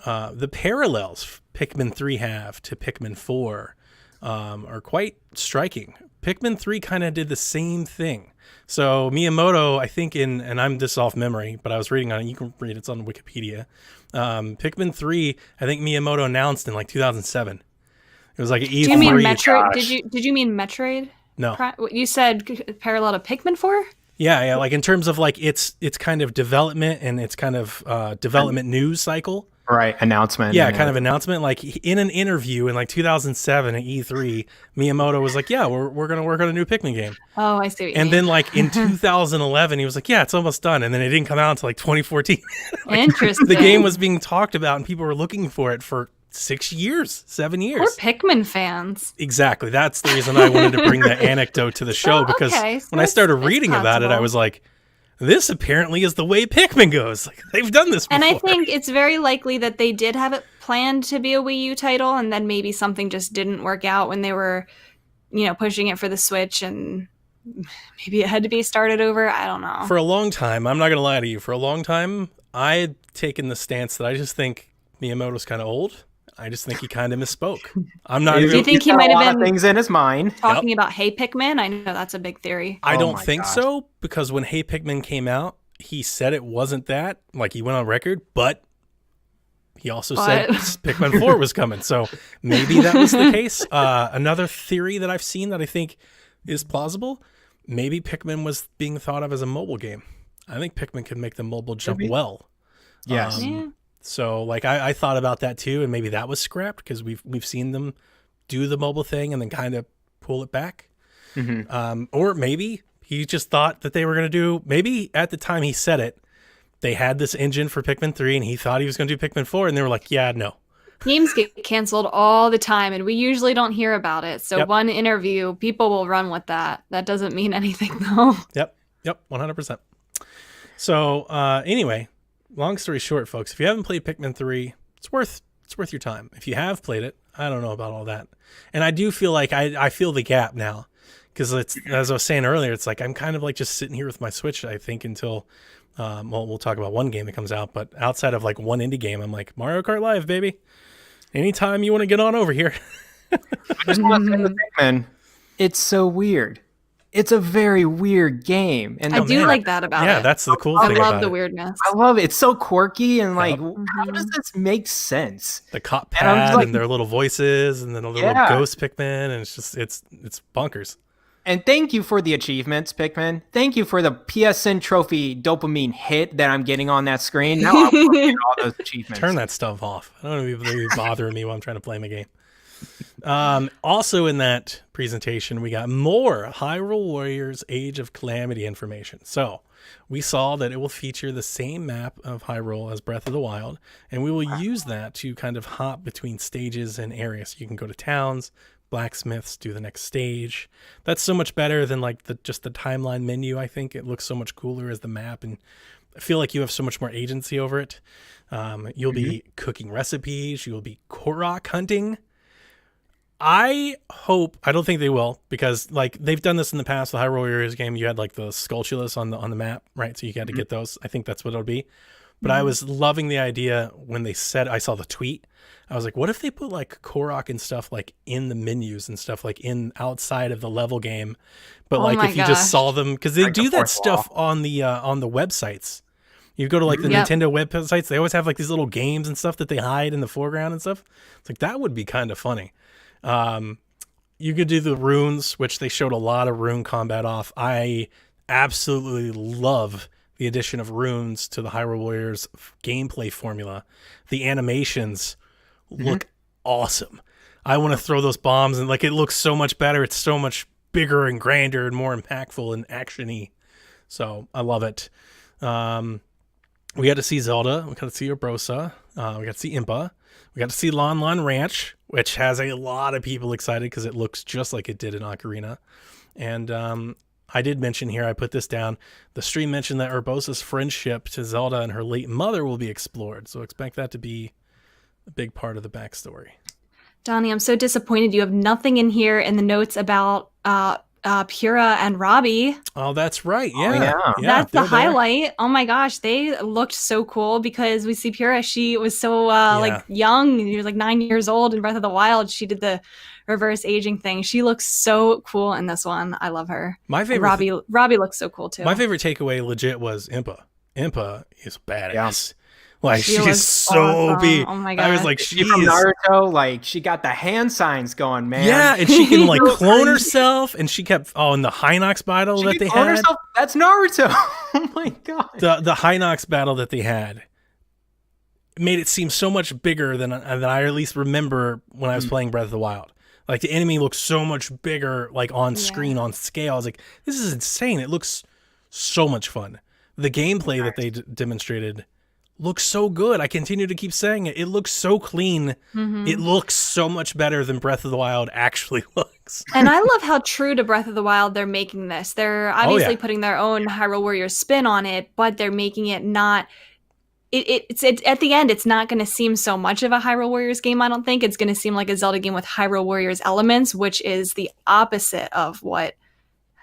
The parallels Pikmin 3 have to Pikmin 4 are quite striking. Pikmin 3 kind of did the same thing. So Miyamoto, I think and I'm this off memory, but I was reading on it. You can read it. It's on Wikipedia. Pikmin 3, I think Miyamoto announced in 2007. It was like an E3. Do you mean Metroid? Did you mean Metroid? No. You said parallel to Pikmin 4? Yeah. Like in terms of its kind of development and its kind of development news cycle. Right, announcement. Yeah, kind of announcement. Like in an interview in 2007 at E3, Miyamoto was like, "Yeah, we're gonna work on a new Pikmin game." Oh, I see. What you and mean. then in 2011, he was like, "Yeah, it's almost done," and then it didn't come out until 2014. Interesting. The game was being talked about, and people were looking for it for 7 years. Poor Pikmin fans. Exactly. That's the reason I wanted to bring that anecdote to the show because when I started reading about it, I was like, this apparently is the way Pikmin goes. Like, they've done this before. And I think it's very likely that they did have it planned to be a Wii U title, and then maybe something just didn't work out when they were, pushing it for the Switch, and maybe it had to be started over. I don't know. For a long time, I'm not going to lie to you, for a long time, I had taken the stance that I just think Miyamoto's kind of old. I just think he kind of misspoke. I'm not even... Do you think he might have been things in his mind talking about Hey Pikmin? I know that's a big theory. I don't think so, because when Hey Pikmin came out, he said it wasn't that. Like, he went on record, but he also said Pikmin 4 was coming. So maybe that was the case. Another theory that I've seen that I think is plausible, maybe Pikmin was being thought of as a mobile game. I think Pikmin could make the mobile jump well. Yes. So, like, I thought about that too, and maybe that was scrapped because we've seen them do the mobile thing and then kind of pull it back. Or maybe he just thought that they were going to do, maybe at the time he said it, they had this engine for Pikmin 3 and he thought he was going to do Pikmin 4 and they were like, yeah, no. Games get canceled all the time and we usually don't hear about it. So one interview, people will run with that. That doesn't mean anything though. Yep, 100%. So anyway, long story short, folks, if you haven't played Pikmin 3, it's worth your time. If you have played it, I don't know about all that. And I do feel like I feel the gap now. Because it's, as I was saying earlier, it's like I'm kind of like just sitting here with my Switch, I think, until, we'll talk about one game that comes out. But outside of like one indie game, I'm like, Mario Kart Live, baby. Anytime you want to get on over here. I just want to say with Pikmin, it's so weird. It's a very weird game. And I do like that about it. Yeah, that's the cool thing about it. I love the weirdness. I love it. It's so quirky and like, how does this make sense? The cop pad and their little voices and then a little ghost Pikmin. And it's just, it's bonkers. And thank you for the achievements, Pikmin. Thank you for the PSN trophy dopamine hit that I'm getting on that screen. Now I'm looking at all those achievements. Turn that stuff off. I don't want to be bothering me while I'm trying to play my game. Also in that presentation, we got more Hyrule Warriors Age of Calamity information. So we saw that it will feature the same map of Hyrule as Breath of the Wild, and we will use that to kind of hop between stages and areas. You can go to towns, blacksmiths, do the next stage. That's so much better than like just the timeline menu. I think it looks so much cooler as the map, and I feel like you have so much more agency over it. You'll be cooking recipes. You'll be Korok hunting. I don't think they will, because like they've done this in the past. The Hyrule Warriors game, you had like the Skulltulus on the map, right? So you had to get those. I think that's what it'll be. But I was loving the idea when they said, I saw the tweet. I was like, what if they put like Korok and stuff like in the menus and stuff like in outside of the level game? But like if you just saw them, because they do that stuff on the websites. You go to like the Nintendo websites, they always have like these little games and stuff that they hide in the foreground and stuff. It's like, that would be kind of funny. You could do the runes, which they showed a lot of rune combat off. I absolutely love the addition of runes to the Hyrule Warriors gameplay formula. The animations look awesome. I want to throw those bombs and like it looks so much better. It's so much bigger and grander and more impactful and action-y. So I love it. We got to see Zelda. We got to see Urbosa. We got to see Impa. We got to see Lon Lon Ranch, which has a lot of people excited because it looks just like it did in Ocarina. And I did mention here, I put this down, the stream mentioned that Urbosa's friendship to Zelda and her late mother will be explored. So expect that to be a big part of the backstory. Donnie, I'm so disappointed you have nothing in here in the notes about Pura and Robbie. Oh, that's right. Yeah. That's the highlight. Oh my gosh, they looked so cool because we see Pura. She was so like young. She was like 9 years old in Breath of the Wild. She did the reverse aging thing. She looks so cool in this one. I love her. My favorite. Robbie looks so cool too. My favorite takeaway legit was Impa. Impa is badass. Like she's so awesome. OP. Oh my god! I was like, she's from Naruto. Like she got the hand signs going, man. Yeah, and she can like clone herself, and she kept in the Hinox battle that they had. Herself? That's Naruto. Oh my god! The Hinox battle that they had made it seem so much bigger than I at least remember when I was playing Breath of the Wild. Like the enemy looks so much bigger, like on screen, on scale. I was like, this is insane. It looks so much fun. The gameplay that they demonstrated looks so good. I continue to keep saying it. It looks so clean. It looks so much better than Breath of the Wild actually looks. And I love how true to Breath of the Wild they're making this. They're obviously putting their own Hyrule Warriors spin on it, but they're making it not... It's at the end, it's not going to seem so much of a Hyrule Warriors game, I don't think. It's going to seem like a Zelda game with Hyrule Warriors elements, which is the opposite of what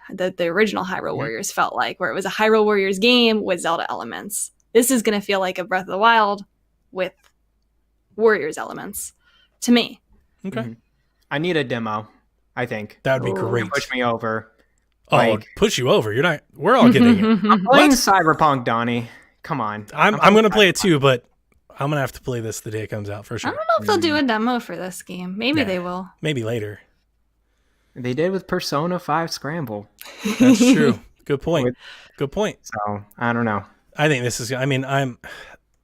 the original Hyrule Warriors felt like, where it was a Hyrule Warriors game with Zelda elements. This is going to feel like a Breath of the Wild with Warriors elements, to me. Okay. I need a demo, I think. That would be great. Push me over. Oh, push you over. You're not... We're all getting it. I'm playing Cyberpunk, Donnie. Come on. I'm going to play it too, but I'm going to have to play this the day it comes out for sure. I don't know if they'll do a demo for this game. Maybe they will. Maybe later. They did with Persona 5 Scramble. That's true. Good point. Good point. So, I don't know. I think this is... I mean,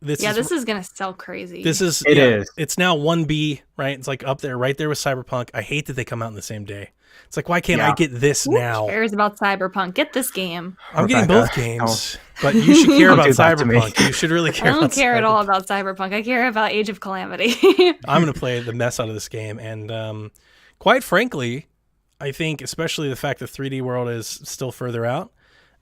this is going to sell crazy. This is... It is. It's now 1B, right? It's like up there, right there with Cyberpunk. I hate that they come out in the same day. It's like, why can't I get this now? Who cares about Cyberpunk? Get this game. I'm getting both games, but you should care about Cyberpunk. You should really care about Cyberpunk. I don't care at all about Cyberpunk. I care about Age of Calamity. I'm going to play the mess out of this game. And quite frankly, I think especially the fact that 3D World is still further out,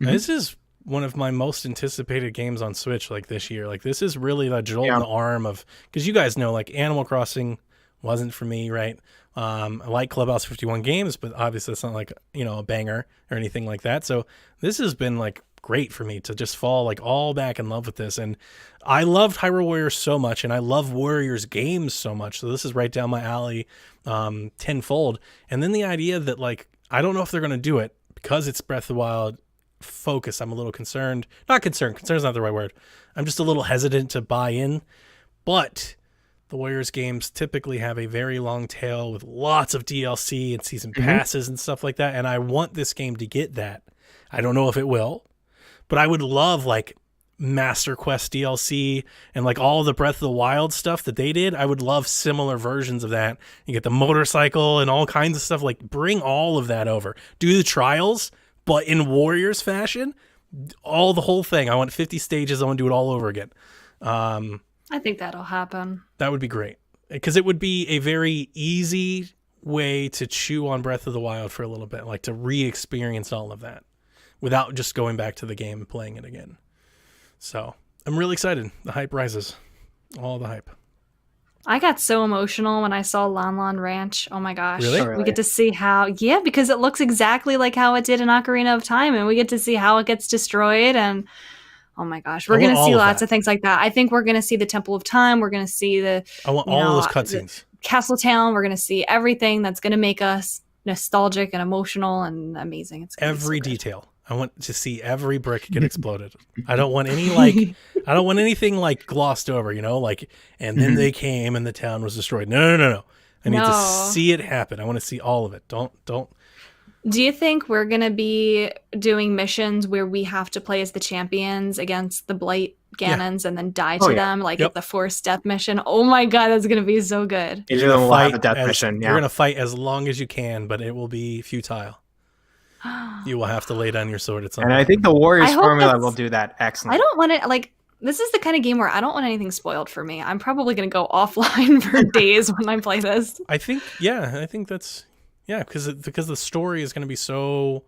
this is one of my most anticipated games on Switch like this year. Like this is really the jolt in the arm of... Because you guys know, like Animal Crossing wasn't for me, right? I like Clubhouse 51 games, but obviously it's not like, a banger or anything like that. So this has been like great for me to just fall like all back in love with this. And I loved Hyrule Warriors so much, and I love Warriors games so much. So this is right down my alley tenfold. And then the idea that like, I don't know if they're going to do it because it's Breath of the Wild focus. I'm a little concerned. Not concerned. Concerned is not the right word. I'm just a little hesitant to buy in, but... The Warriors games typically have a very long tail with lots of DLC and season passes and stuff like that. And I want this game to get that. I don't know if it will, but I would love like Master Quest DLC and like all the Breath of the Wild stuff that they did. I would love similar versions of that. You get the motorcycle and all kinds of stuff. Like bring all of that over. Do the trials, but in Warriors fashion, the whole thing. I want 50 stages. I want to do it all over again. I think that'll happen. That would be great because it would be a very easy way to chew on Breath of the Wild for a little bit, like to re-experience all of that without just going back to the game and playing it again. So I'm really excited. The hype rises. All the hype. I got so emotional when I saw Lon Lon Ranch. Oh my gosh. Really? We get to see how, because it looks exactly like how it did in Ocarina of Time, and we get to see how it gets destroyed, and oh my gosh, we're going to see lots of things like that. I think we're going to see the Temple of Time. We're going to see I want all of those cutscenes. Castle Town. We're going to see everything that's going to make us nostalgic and emotional and amazing. It's every detail. I want to see every brick get exploded. I don't want any I don't want anything like glossed over, and then they came and the town was destroyed. No. I need to see it happen. I want to see all of it. Don't. Do you think we're going to be doing missions where we have to play as the champions against the Blight Ganons and then die to them, like the forced death mission? Oh my God, that's going to be so good. You're going to fight a death mission. You're going to fight as long as you can, but it will be futile. You will have to lay down your sword at some point. And I think the Warriors formula will do that excellent. I don't want it, this is the kind of game where I don't want anything spoiled for me. I'm probably going to go offline for days when I play this. I think that's... Yeah, because the story is going to be so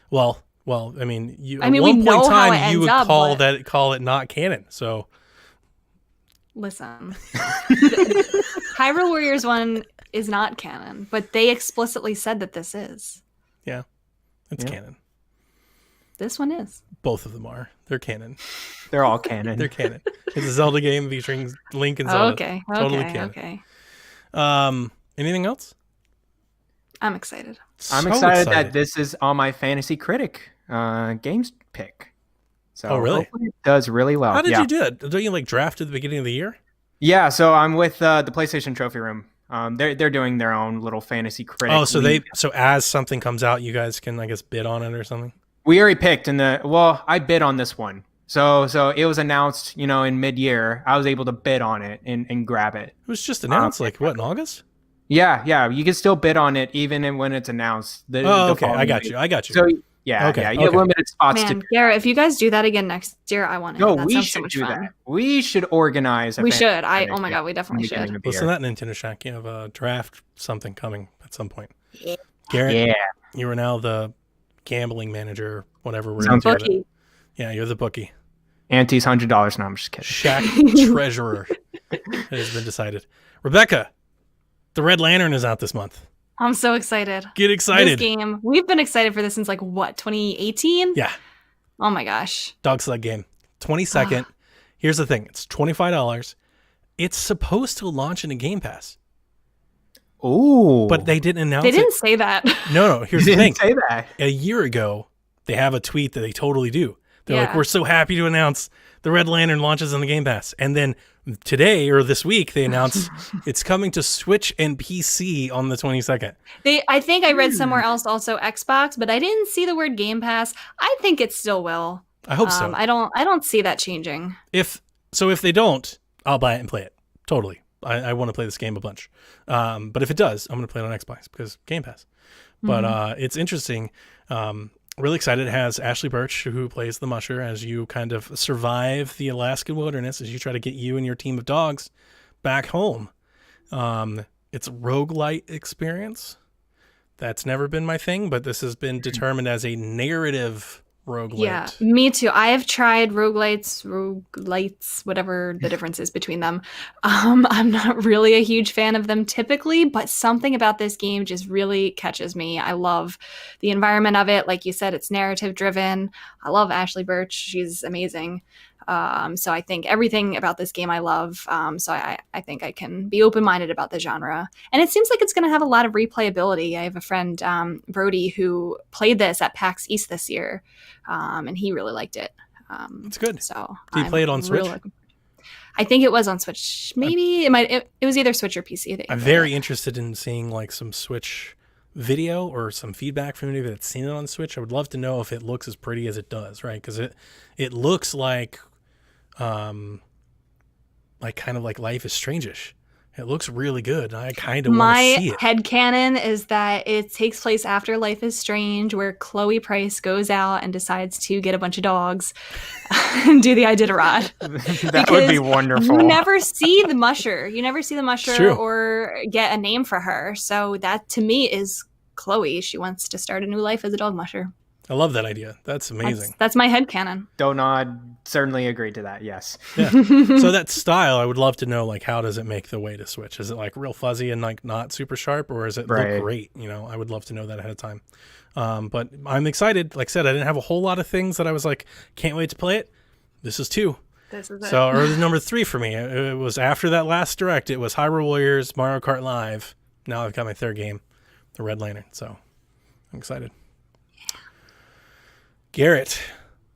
well. I mean, at one point in time, you would call it not canon. So, listen, Hyrule Warriors 1 is not canon, but they explicitly said that this is. Yeah, it's canon. This one is. Both of them are. They're canon. They're all canon. They're canon. It's a Zelda game featuring Link and Zelda. Okay. Totally canon. Okay. Anything else? I'm excited. I'm excited that this is on my Fantasy Critic games pick. So really? Hopefully it does really well. How did you do it? Don't you draft at the beginning of the year? Yeah, so I'm with the PlayStation Trophy Room. They're doing their own little Fantasy Critic. Oh, so as something comes out, you guys can bid on it or something? We already picked I bid on this one. So it was announced, in mid-year. I was able to bid on it and grab it. It was just announced in August? Yeah. You can still bid on it even when it's announced. Okay. I got you. So Yeah, Okay, yeah. You have okay. limited spots Man, to. Garrett, if you guys do that again next year, I want to. No, that we sounds so should much do fun. that. We should organize. We fan should. next Oh my year, god, we definitely in the beginning should. of the Listen year. to that, Nintendo Shack. You have a draft something coming at some point. Yeah. Garrett, Yeah, you are now the gambling manager, whatever we're Sounds into with it. Bookie. Yeah, you're the bookie. Auntie's $100. No, I'm just kidding. Shack treasurer. It has been decided. Rebecca, the Red Lantern is out this month. I'm so excited. Get excited. This game, we've been excited for this since like what, 2018? Yeah, Oh my gosh. dog sled game. 22nd. Here's the thing. It's $25. It's supposed to launch in a Game Pass, Ooh, but they didn't announce They it. didn't say that. No, here's the didn't thing. say that. A year ago, they have a tweet that they totally do. They're like, Yeah. we're so happy to announce the Red Lantern launches on the Game Pass. And then today or this week, they announced it's coming to Switch and PC on the 22nd. I think I read somewhere else also Xbox, but I didn't see the word Game Pass. I think it still will. I hope so. I don't see that changing. If they don't, I'll buy it and play it. Totally. I want to play this game a bunch. But if it does, I'm going to play it on Xbox because Game Pass. But it's interesting. Really excited. It has Ashley Birch, who plays the Musher, as you kind of survive the Alaskan wilderness as you try to get you and your team of dogs back home. It's a roguelite experience. That's never been my thing, but this has been determined as a narrative roguelite. Yeah, me too. I have tried roguelites, whatever the difference is between them. I'm not really a huge fan of them typically, but something about this game just really catches me. I love the environment of it. Like you said, it's narrative driven. I love Ashley Birch. She's amazing. So I think everything about this game I love. So I think I can be open-minded about the genre. And it seems like it's going to have a lot of replayability. I have a friend, Brody, who played this at PAX East this year, and he really liked it. It's good. So Did you play it on Switch? I think it was on Switch. Maybe it was either Switch or PC. I'm very interested in seeing like some Switch video or some feedback from anybody that's seen it on Switch. I would love to know if it looks as pretty as it does, right? Because it looks like kind of like Life is Strange-ish. It looks really good. I kind of want to see My it. headcanon is that it takes place after Life is Strange, where Chloe Price goes out and decides to get a bunch of dogs and do the Iditarod. That would be Because wonderful. You never see the musher. You never see the musher True. or get a name for her. So that to me is Chloe. She wants to start a new life as a dog musher. I love that idea. That's amazing. That's my headcanon. Donod certainly agreed to that. Yes. Yeah. So that style, I would love to know, like, how does it make the way to Switch? Is it like real fuzzy and like not super sharp, or is it Right. look great? You know, I would love to know that ahead of time. But I'm excited. Like I said, I didn't have a whole lot of things that I was like, can't wait to play it. This is 2. This is it. So, or number 3 for me. It was after that last direct. It was Hyrule Warriors, Mario Kart Live. Now I've got my 3rd game, the Red Lantern. So I'm excited. Garrett,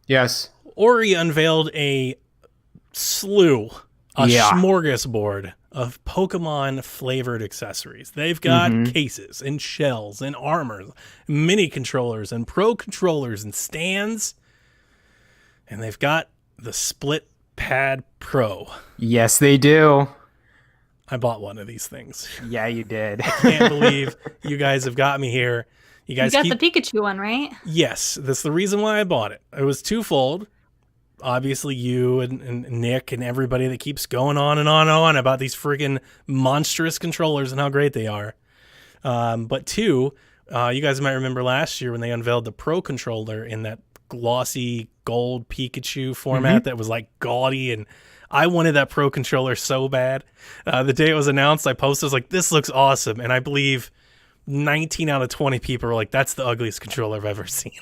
Yes. Ori unveiled a slew, a Yeah. smorgasbord of Pokemon flavored accessories. They've got cases and shells and armor, mini controllers and pro controllers and stands. And they've got the Split Pad Pro. Yes, they do. I bought one of these things. Yeah, you did. Can't believe you guys have got me here. You You guys got keep... the Pikachu one, right? Yes, that's the reason why I bought it. It was twofold. Obviously, you and Nick and everybody that keeps going on and on and on about these freaking monstrous controllers and how great they are. But 2, you guys might remember last year when they unveiled the Pro controller in that glossy gold Pikachu format that was like gaudy, and I wanted that Pro controller so bad. The day it was announced, I posted, I was like, this looks awesome. And I believe 19 out of 20 people are like, that's the ugliest controller I've ever seen.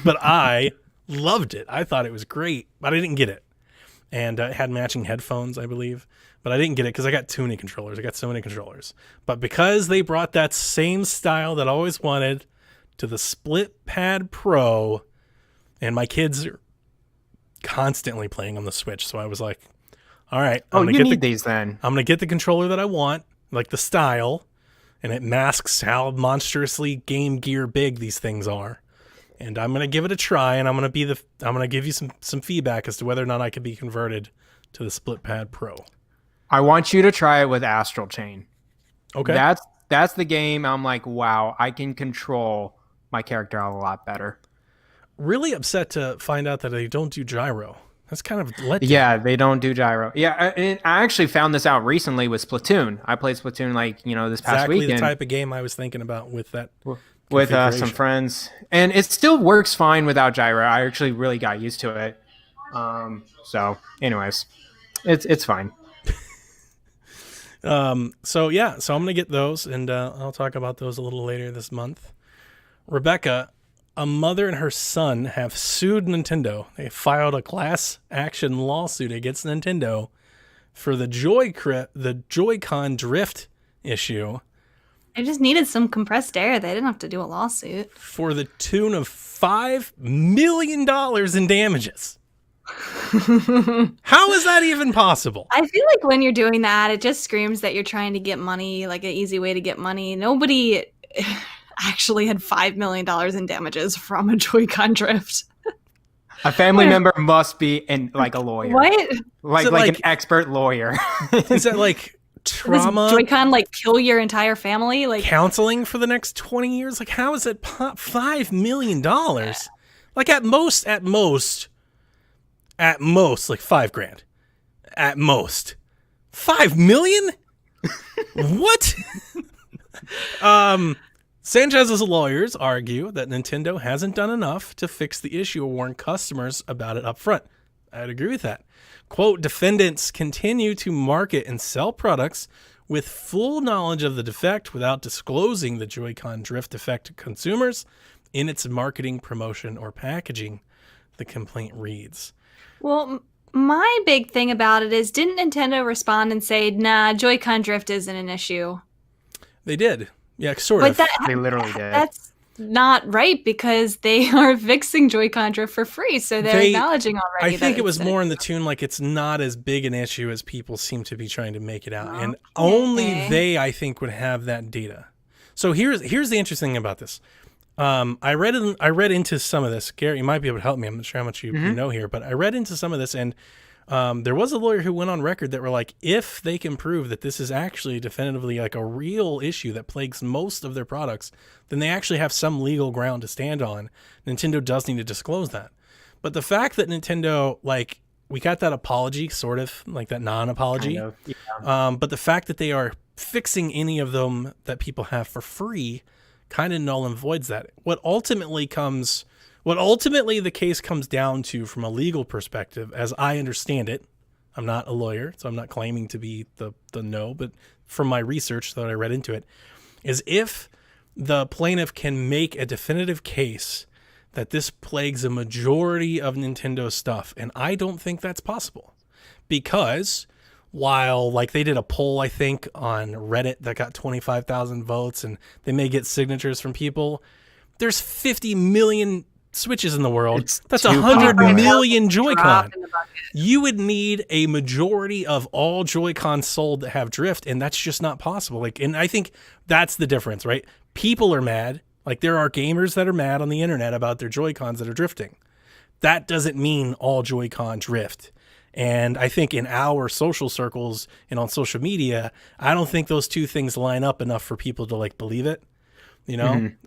But I loved it. I thought it was great, but I didn't get it. And it had matching headphones, I believe. But I didn't get it because I got too many controllers. I got so many controllers. But because they brought that same style that I always wanted to the Split Pad Pro, and my kids are constantly playing on the Switch, so I was like, all right, Oh, you need these then. I'm going to get the controller that I want, like the style, and it masks how monstrously Game Gear big these things are. And I'm going to give it a try, and I'm going to give you some feedback as to whether or not I could be converted to the Split Pad Pro. I want you to try it with Astral Chain. Okay. That's the game. I'm like, wow, I can control my character a lot better. Really upset to find out that they don't do gyro. That's kind of let down. Yeah, they don't do gyro. Yeah, I actually found this out recently with Splatoon. I played Splatoon this past Exactly weekend. the type of game I was thinking about with that. With some friends, and it still works fine without gyro. I actually really got used to it. So anyways, it's fine. So I'm gonna get those, and I'll talk about those a little later this month. Rebecca, a mother and her son have sued Nintendo. They filed a class action lawsuit against Nintendo for the Joy-Con drift issue. I just needed some compressed air. They didn't have to do a lawsuit. For the tune of $5 million in damages. How is that even possible? I feel like when you're doing that, it just screams that you're trying to get money, like an easy way to get money. Nobody actually had $5 million in damages from a Joy-Con drift. A family member must be a lawyer. What? Like an expert lawyer. Is that like trauma? Does Joy-Con kill your entire family? Counseling for the next 20 years? Like, how is it $5 million? Like at most, like $5,000. At most. 5 million? What? Sanchez's lawyers argue that Nintendo hasn't done enough to fix the issue or warn customers about it up front. I'd agree with that. Quote, defendants continue to market and sell products with full knowledge of the defect without disclosing the Joy-Con drift defect to consumers in its marketing, promotion, or packaging, the complaint reads. Well, my big thing about it is, didn't Nintendo respond and say, nah, Joy-Con drift isn't an issue? They did. Yeah, sort of. They literally did. That's not right, because they are fixing Joy-Con drift for free, so they're acknowledging already. I think it was more in the tune it's not as big an issue as people seem to be trying to make it out, and only they, I think, would have that data. So here's the interesting thing about this. I read into some of this. Garrett, you might be able to help me. I'm not sure how much you know here, but I read into some of this, and there was a lawyer who went on record that were like, if they can prove that this is actually definitively a real issue that plagues most of their products, then they actually have some legal ground to stand on. Nintendo does need to disclose that. But the fact that Nintendo, we got that apology, sort of, that non-apology. Kind of, yeah. But the fact that they are fixing any of them that people have for free kind of null and voids that. What ultimately the case comes down to from a legal perspective, as I understand it, I'm not a lawyer, so I'm not claiming to be the no, but from my research that I read into it, is if the plaintiff can make a definitive case that this plagues a majority of Nintendo stuff, and I don't think that's possible. Because while they did a poll, I think, on Reddit that got 25,000 votes, and they may get signatures from people, there's 50 million Switches in the world. That's 100 million Joy-Con. You would need a majority of all Joy-Con sold that have drift, and that's just not possible. And I think that's the difference, right? People are mad. There are gamers that are mad on the internet about their Joy-Cons that are drifting. That doesn't mean all Joy-Con drift. And I think in our social circles and on social media, I don't think those two things line up enough for people to believe it.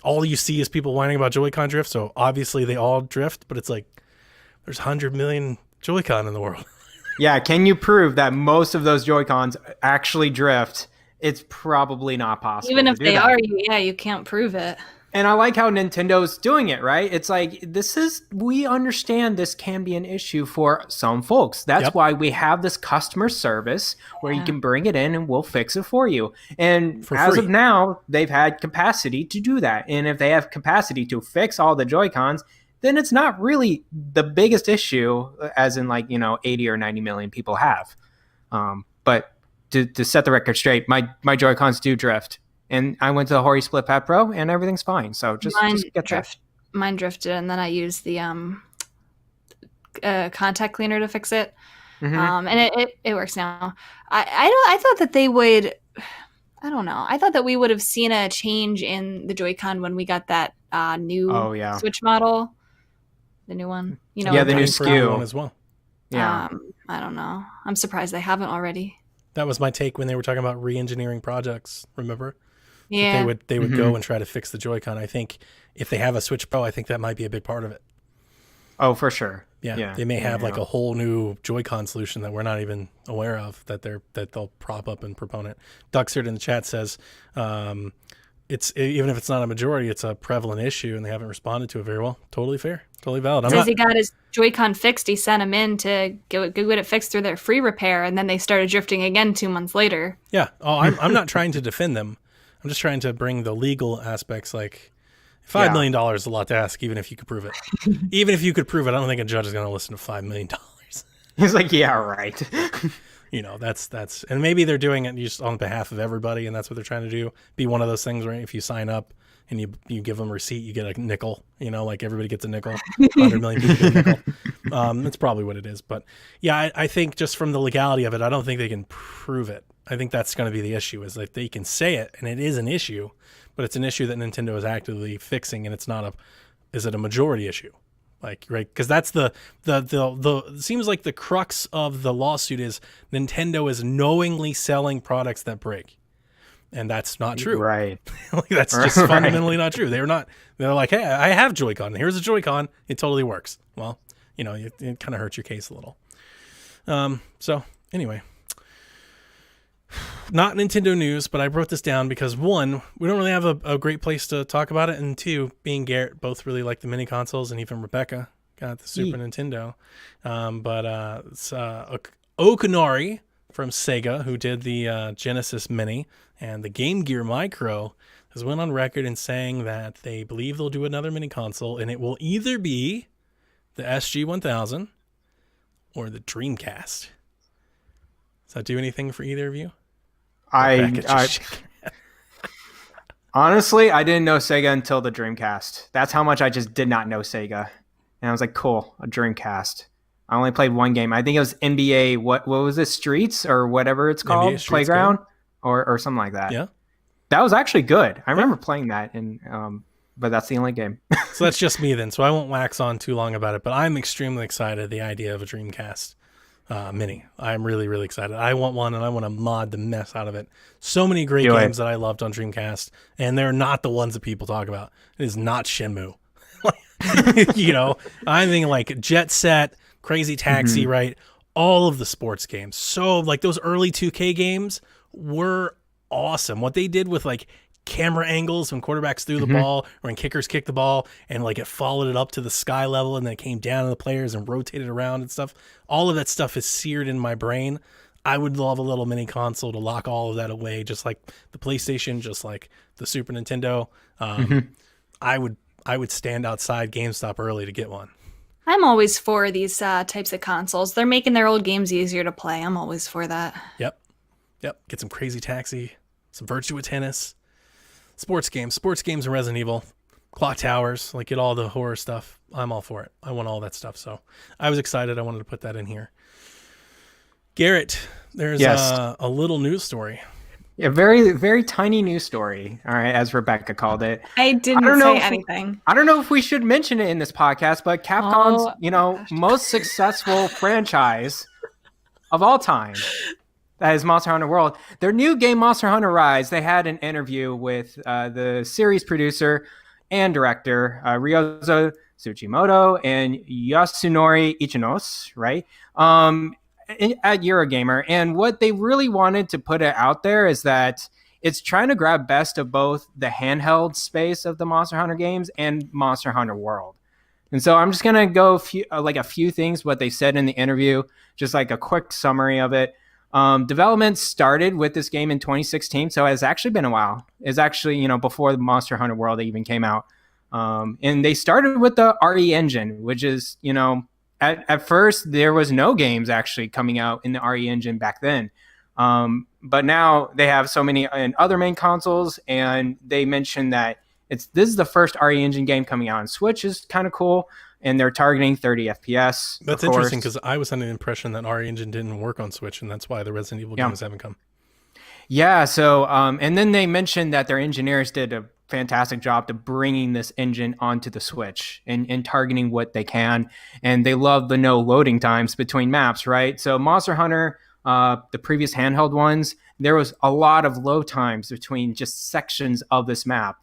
All you see is people whining about Joy-Con drift. So obviously they all drift, but it's there's 100 million Joy-Con in the world. Yeah. Can you prove that most of those Joy-Cons actually drift? It's probably not possible. Even if they are, you can't prove it. And I like how Nintendo's doing it, right? It's we understand this can be an issue for some folks. That's why we have this customer service where you can bring it in and we'll fix it for you. And as of now, they've had capacity to do that. And if they have capacity to fix all the Joy-Cons, then it's not really the biggest issue as in 80 or 90 million people have. But to set the record straight, my Joy-Cons do drift. And I went to the Hori Split Pad Pro, and everything's fine. So just get that. Mine drifted, and then I used the contact cleaner to fix it. And it works now. I thought that they would. I don't know. I thought that we would have seen a change in the Joy-Con when we got that new Switch model, the new one. The new SKU one as well. Yeah. I don't know. I'm surprised they haven't already. That was my take when they were talking about re-engineering projects. Remember? Yeah. They would go and try to fix the Joy-Con. I think if they have a Switch Pro, I think that might be a big part of it. Oh, for sure. Yeah, they may have like a whole new Joy-Con solution that we're not even aware of that they'll prop up and proponent. Duxard in the chat says it's even if it's not a majority, it's a prevalent issue, and they haven't responded to it very well. Totally fair, totally valid. Says he got his Joy-Con fixed. He sent him in to go get it fixed through their free repair, and then they started drifting again 2 months later. Yeah. Oh, I'm not trying to defend them. I'm just trying to bring the legal aspects. Like $5 million is a lot to ask, even if you could prove it. Even if you could prove it, I don't think a judge is going to listen to $5 million. He's like, yeah, right. That's, and maybe they're doing it just on behalf of everybody, and that's what they're trying to do. Be one of those things where if you sign up and you give them a receipt, you get a nickel. Like everybody gets a nickel. 100 million people get a nickel. That's probably what it is. But yeah, I think just from the legality of it, I don't think they can prove it. I think that's going to be the issue, is that they can say it, and it is an issue, but it's an issue that Nintendo is actively fixing, and it's not is it a majority issue? Like, right? Because that's the it seems like the crux of the lawsuit is Nintendo is knowingly selling products that break. And that's not true. Right. Like, that's just fundamentally not true. They're like, hey, I have Joy-Con. Here's a Joy-Con. It totally works. Well, it kind of hurts your case a little. So anyway, not Nintendo news, but I wrote this down because, one, we don't really have a great place to talk about it, and two, me and Garrett both really like the mini consoles, and even Rebecca got the Super Nintendo. But it's Okanori from Sega, who did the Genesis Mini and the Game Gear Micro, has went on record in saying that they believe they'll do another mini console, and it will either be the SG-1000 or the Dreamcast. Does that do anything for either of you? Honestly, I didn't know Sega until the Dreamcast. That's how much I just did not know Sega. And I was like, cool, a Dreamcast. I only played one game. I think it was NBA, what was it, Streets or whatever it's called? Playground or something like that. Yeah. That was actually good. I remember playing that, but that's the only game. So that's just me then. So I won't wax on too long about it, but I'm extremely excited the idea of a Dreamcast Mini. I'm really, really excited. I want one, and I want to mod the mess out of it. So many great games that I loved on Dreamcast, and they're not the ones that people talk about. It is not Shenmue. I'm thinking like Jet Set, Crazy Taxi, right? All of the sports games. So like those early 2K games were awesome. What they did with like camera angles when quarterbacks threw the ball or when kickers kicked the ball, and like it followed it up to the sky level and then it came down to the players and rotated around and stuff. All of that stuff is seared in my brain. I would love a little mini console to lock all of that away, just like the PlayStation, just like the Super Nintendo. I would stand outside GameStop early to get one. I'm always for these types of consoles. They're making their old games easier to play. I'm always for that. Yep. Get some Crazy Taxi, some Virtua Tennis, sports games and Resident Evil, Clock Towers, like get all the horror stuff. I'm all for it. I want all that stuff. So I was excited. I wanted to put that in here. Garrett, there's a little news story. A very, very tiny news story, all right, as Rebecca called it. I didn't say anything. I don't know if we should mention it in this podcast, but Capcom's, most successful franchise of all time, that is Monster Hunter World. Their new game, Monster Hunter Rise, they had an interview with the series producer and director, Ryozo Tsuchimoto and Yasunori Ichinos, right? At Eurogamer, and what they really wanted to put it out there is that it's trying to grab best of both the handheld space of the Monster Hunter games and Monster Hunter World. And so I'm just gonna go a few things what they said in the interview, just like a quick summary of it. Development started with this game in 2016, so it's actually been a while. It's actually before the Monster Hunter World even came out, and they started with the RE engine, which is At first, there was no games actually coming out in the RE engine back then. But now they have so many in other main consoles, and they mentioned that this is the first RE engine game coming out on Switch, is kind of cool, and they're targeting 30 FPS. That's interesting, because I was under the impression that RE engine didn't work on Switch, and that's why the Resident Evil games haven't come. Yeah, so and then they mentioned that their engineers did a fantastic job to bringing this engine onto the Switch and targeting what they can, and they love the no loading times between maps, right? So Monster Hunter, the previous handheld ones, there was a lot of load times between just sections of this map.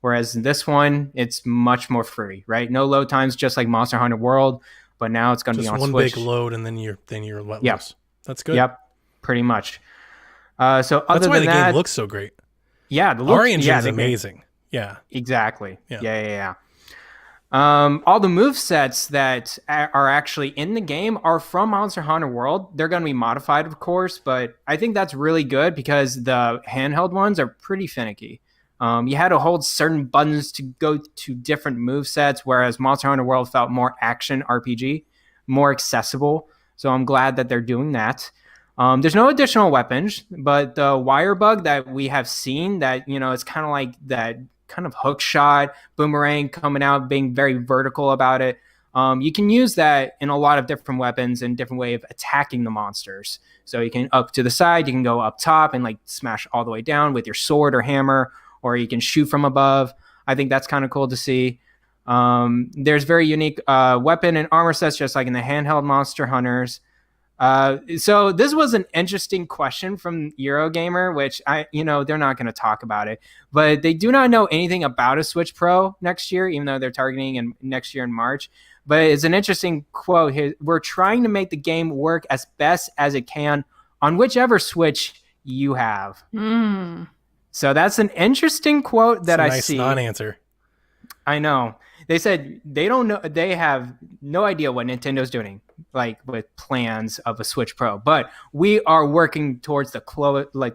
Whereas in this one, it's much more free, right? No load times, just like Monster Hunter World, but now it's going to be on one Switch. Big load, and then you're let Yep. loose. That's good. Yep, prety much. So that's other why than the that, game looks so great. Yeah, the Our engine is the amazing. Yeah, exactly. Yeah. Yeah. All the move sets that are actually in the game are from Monster Hunter World. They're going to be modified, of course, but I think that's really good because the handheld ones are pretty finicky. You had to hold certain buttons to go to different move sets, whereas Monster Hunter World felt more action RPG, more accessible. So I'm glad that they're doing that. There's no additional weapons, but the wire bug that we have seen that, it's kind of like that kind of hook shot, boomerang coming out, being very vertical about it. You can use that in a lot of different weapons and different way of attacking the monsters. So you can up to the side, you can go up top and like smash all the way down with your sword or hammer, or you can shoot from above. I think that's kind of cool to see. There's very unique weapon and armor sets, just like in the handheld Monster Hunters. So this was an interesting question from Eurogamer, which they're not going to talk about it, but they do not know anything about a Switch Pro next year, even though they're targeting next year in March. But it's an interesting quote here. We're trying to make the game work as best as it can on whichever Switch you have. So that's an interesting quote that I see. Non-answer. I know. They said they don't know. They have no idea what Nintendo's doing, like with plans of a Switch Pro. But we are working towards the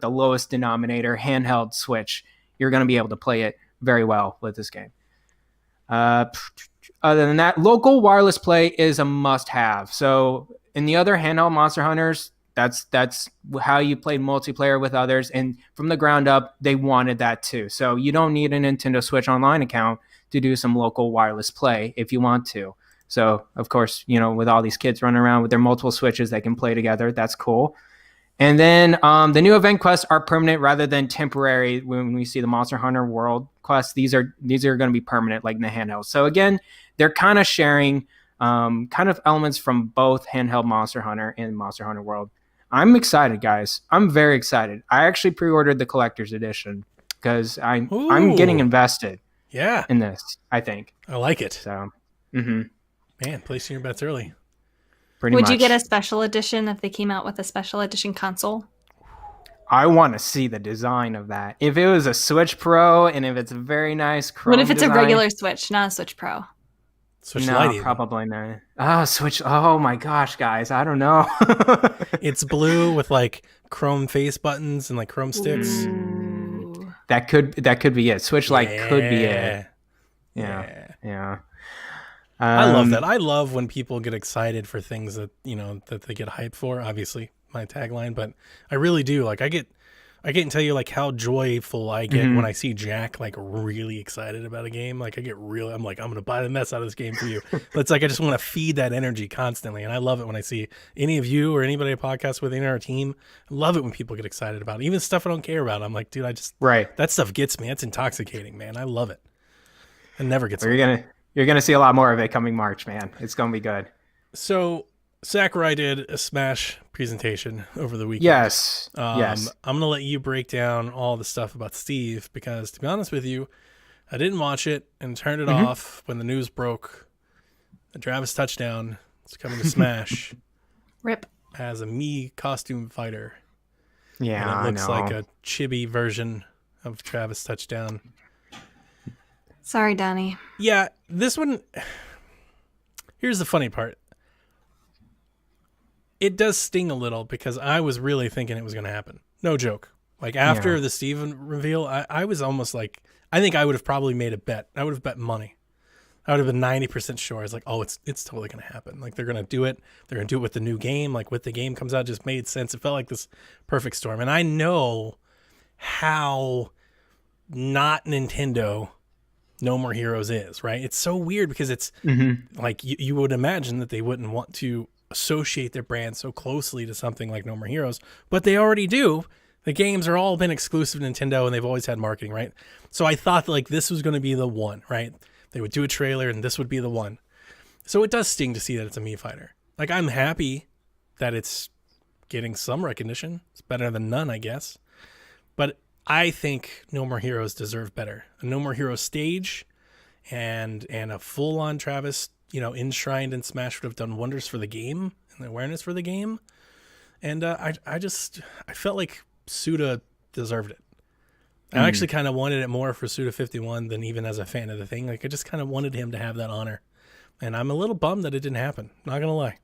lowest denominator handheld Switch. You're going to be able to play it very well with this game. Other than that, local wireless play is a must-have. So in the other handheld Monster Hunters, that's how you played multiplayer with others, and from the ground up, they wanted that too. So you don't need a Nintendo Switch Online account to do some local wireless play if you want to. So of course, with all these kids running around with their multiple Switches, they can play together. That's cool. And then the new event quests are permanent rather than temporary. When we see the Monster Hunter World quests, these are going to be permanent, like in the handheld. So again, they're kind of sharing kind of elements from both handheld Monster Hunter and Monster Hunter World. I'm excited, guys. I'm very excited. I actually pre-ordered the collector's edition because I'm getting invested. Yeah, in this, I think. I like it. So, man, placing your bets early. Pretty Would much. you get a special edition if they came out with a special edition console? I want to see the design of that. If it was a Switch Pro and if it's a very nice chrome What if it's design, a regular Switch, not a Switch Pro? Switch no, Lite. probably not. Oh, Switch. Oh my gosh, guys, I don't know. It's blue with like chrome face buttons and like chrome sticks. Ooh. That could be it. Switch Lite could be it. Yeah. I I love that. I love when people get excited for things that that they get hyped for. Obviously, my tagline, but I really do. Like I can't tell you like how joyful I get when I see Jack like really excited about a game. Like I'm like, I'm gonna buy the mess out of this game for you. But it's like I just want to feed that energy constantly, and I love it when I see any of you or anybody I podcast with in our team. I love it when people get excited about it. Even stuff I don't care about. I'm like, dude, that stuff gets me. That's intoxicating, man. I love it. It never gets. You're gonna see a lot more of it coming March, man. It's gonna be good. So Sakurai did a Smash presentation over the weekend. Yes. I'm going to let you break down all the stuff about Steve because, to be honest with you, I didn't watch it and turned it off when the news broke. The Travis touchdown is coming to Smash. Rip. As a Mii costume fighter. Yeah, and it looks like a chibi version of Travis touchdown. Sorry, Donnie. Yeah, this one... Here's the funny part. It does sting a little because I was really thinking it was going to happen. No joke. Like after the Steven reveal, I was almost like, I think I would have probably made a bet. I would have bet money. I would have been 90% sure. I was like, oh, it's totally going to happen. Like they're going to do it. They're going to do it with the new game. Like with the game comes out, it just made sense. It felt like this perfect storm. And I know how not Nintendo No More Heroes is, right? It's so weird because it's like you would imagine that they wouldn't want to associate their brand so closely to something like No More Heroes, but they already do. The games are all been exclusive to Nintendo and they've always had marketing, right? So I thought like this was going to be the one, right? They would do a trailer and this would be the one. So it does sting to see that it's a Mii fighter. Like I'm happy that it's getting some recognition. It's better than none, I guess. But I think No More Heroes deserve better. A No More Heroes stage and a full-on Travis, enshrined in Smash would have done wonders for the game and the awareness for the game. And I felt like Suda deserved it. I actually kind of wanted it more for Suda51 than even as a fan of the thing. Like, I just kind of wanted him to have that honor. And I'm a little bummed that it didn't happen. Not going to lie.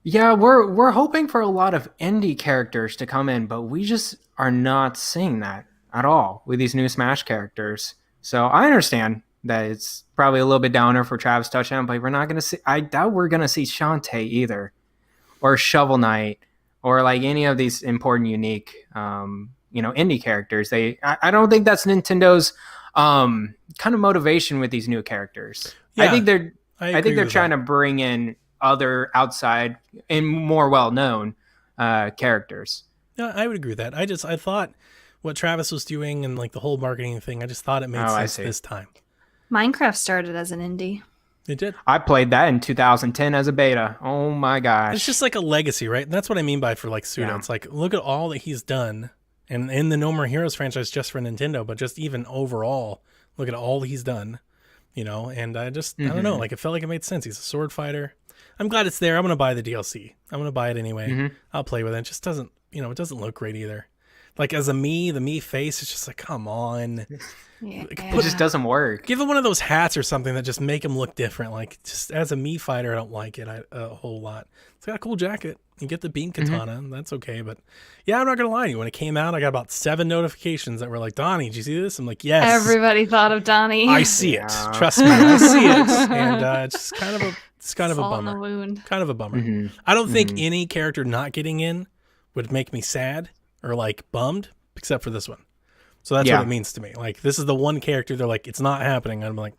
Yeah, we're hoping for a lot of indie characters to come in, but we just are not seeing that at all with these new Smash characters. So I understand that it's probably a little bit downer for Travis Touchdown, but we're not going to see... I doubt we're going to see Shantae either. Or Shovel Knight. Or like any of these important, unique... indie characters. I don't think that's Nintendo's kind of motivation with these new characters. Yeah, I think they're trying to bring in other outside and more well-known characters. Yeah, I would agree with that. I thought what Travis was doing and like the whole marketing thing, I just thought it made sense this time. Minecraft started as an indie. It did. I played that in 2010 as a beta. Oh my gosh. It's just like a legacy, right? And that's what I mean by for like Suda. Yeah. It's like, look at all that he's done. And in the No More Heroes franchise, just for Nintendo, but just even overall, look at all he's done, and I don't know, like it felt like it made sense. He's a sword fighter. I'm glad it's there. I'm going to buy the DLC. I'm going to buy it anyway. I'll play with it. It just doesn't, it doesn't look great either. Like as the me face, it's just like, come on. Yeah. It just doesn't work. Give him one of those hats or something that just make him look different. Like just as a me fighter, I don't like it a whole lot. It's got a cool jacket. You get the beam katana, that's okay. But yeah, I'm not gonna lie to you. When it came out, I got about 7 notifications that were like, "Donnie, did you see this?" I'm like, "Yes." Everybody thought of Donnie. I see it. Trust me, I see it. And it's kind of a Salt bummer. in the wound. Kind of a bummer. I don't think any character not getting in would make me sad or like bummed, except for this one. So that's what it means to me. Like this is the one character they're like, it's not happening. I'm like,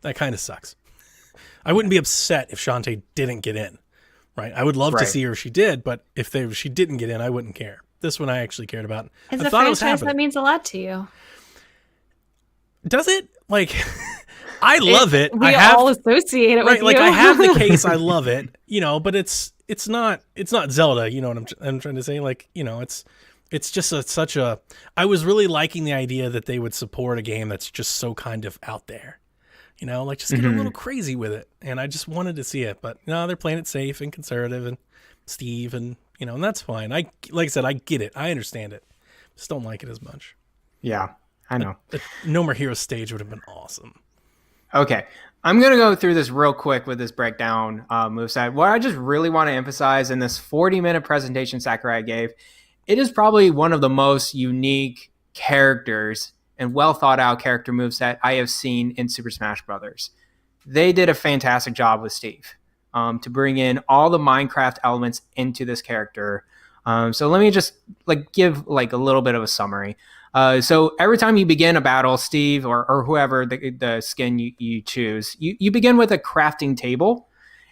that kind of sucks. I wouldn't be upset if Shantae didn't get in. Right, I would love to see her if she did, but if she didn't get in, I wouldn't care. This one I actually cared about. It's a franchise that means a lot to you. Does it? Like, I love it. We all associate it with you. Like I have the case. I love it. But it's not Zelda. You know what I'm trying to say? Like, it's just such a. I was really liking the idea that they would support a game that's just so kind of out there. Like just get a little crazy with it. And I just wanted to see it. But no, they're playing it safe and conservative and Steve and, and that's fine. Like I said, I get it. I understand it. Just don't like it as much. Yeah, I know. A No More Heroes stage would have been awesome. Okay. I'm going to go through this real quick with this breakdown moveset. What I just really want to emphasize in this 40-minute presentation Sakurai gave, it is probably one of the most unique characters and well thought out character moveset I have seen in Super Smash Brothers. They did a fantastic job with Steve to bring in all the Minecraft elements into this character. So let me just give a little bit of a summary. So every time you begin a battle, Steve or whoever the skin you choose, you begin with a crafting table.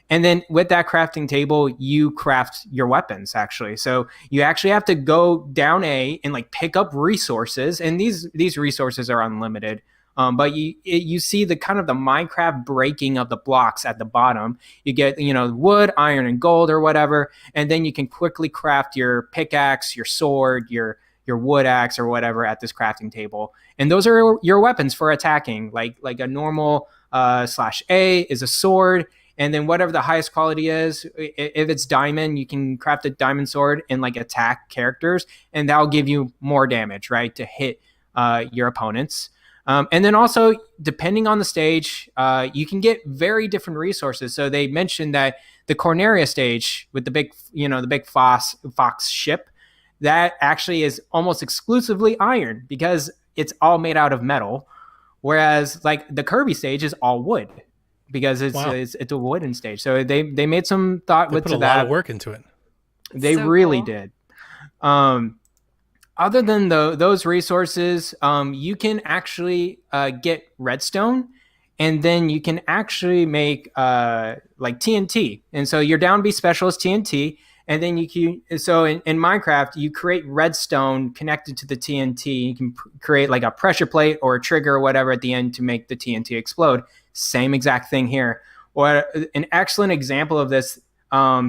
And then with that crafting table, you craft your weapons, actually. So you actually have to go down and pick up resources. And these resources are unlimited. But you see the kind of the Minecraft breaking of the blocks at the bottom. You get, wood, iron, and gold or whatever. And then you can quickly craft your pickaxe, your sword, your wood axe or whatever at this crafting table. And those are your weapons for attacking. Like a normal /A is a sword. And then whatever the highest quality is, if it's diamond, you can craft a diamond sword and attack characters, and that'll give you more damage, right, to hit your opponents. And then also, depending on the stage, you can get very different resources. So they mentioned that the Corneria stage with the big fox ship, that actually is almost exclusively iron because it's all made out of metal, whereas the Kirby stage is all wood. Because it's a wooden stage, so they made some thought with that. Put a lot of work into it. They so really cool. did. Other than those resources, you can actually get redstone, and then you can actually make TNT. And so your down B special is TNT, and then you can. So in Minecraft, you create redstone connected to the TNT. You can create a pressure plate or a trigger or whatever at the end to make the TNT explode. Same exact thing here. Or an excellent example of this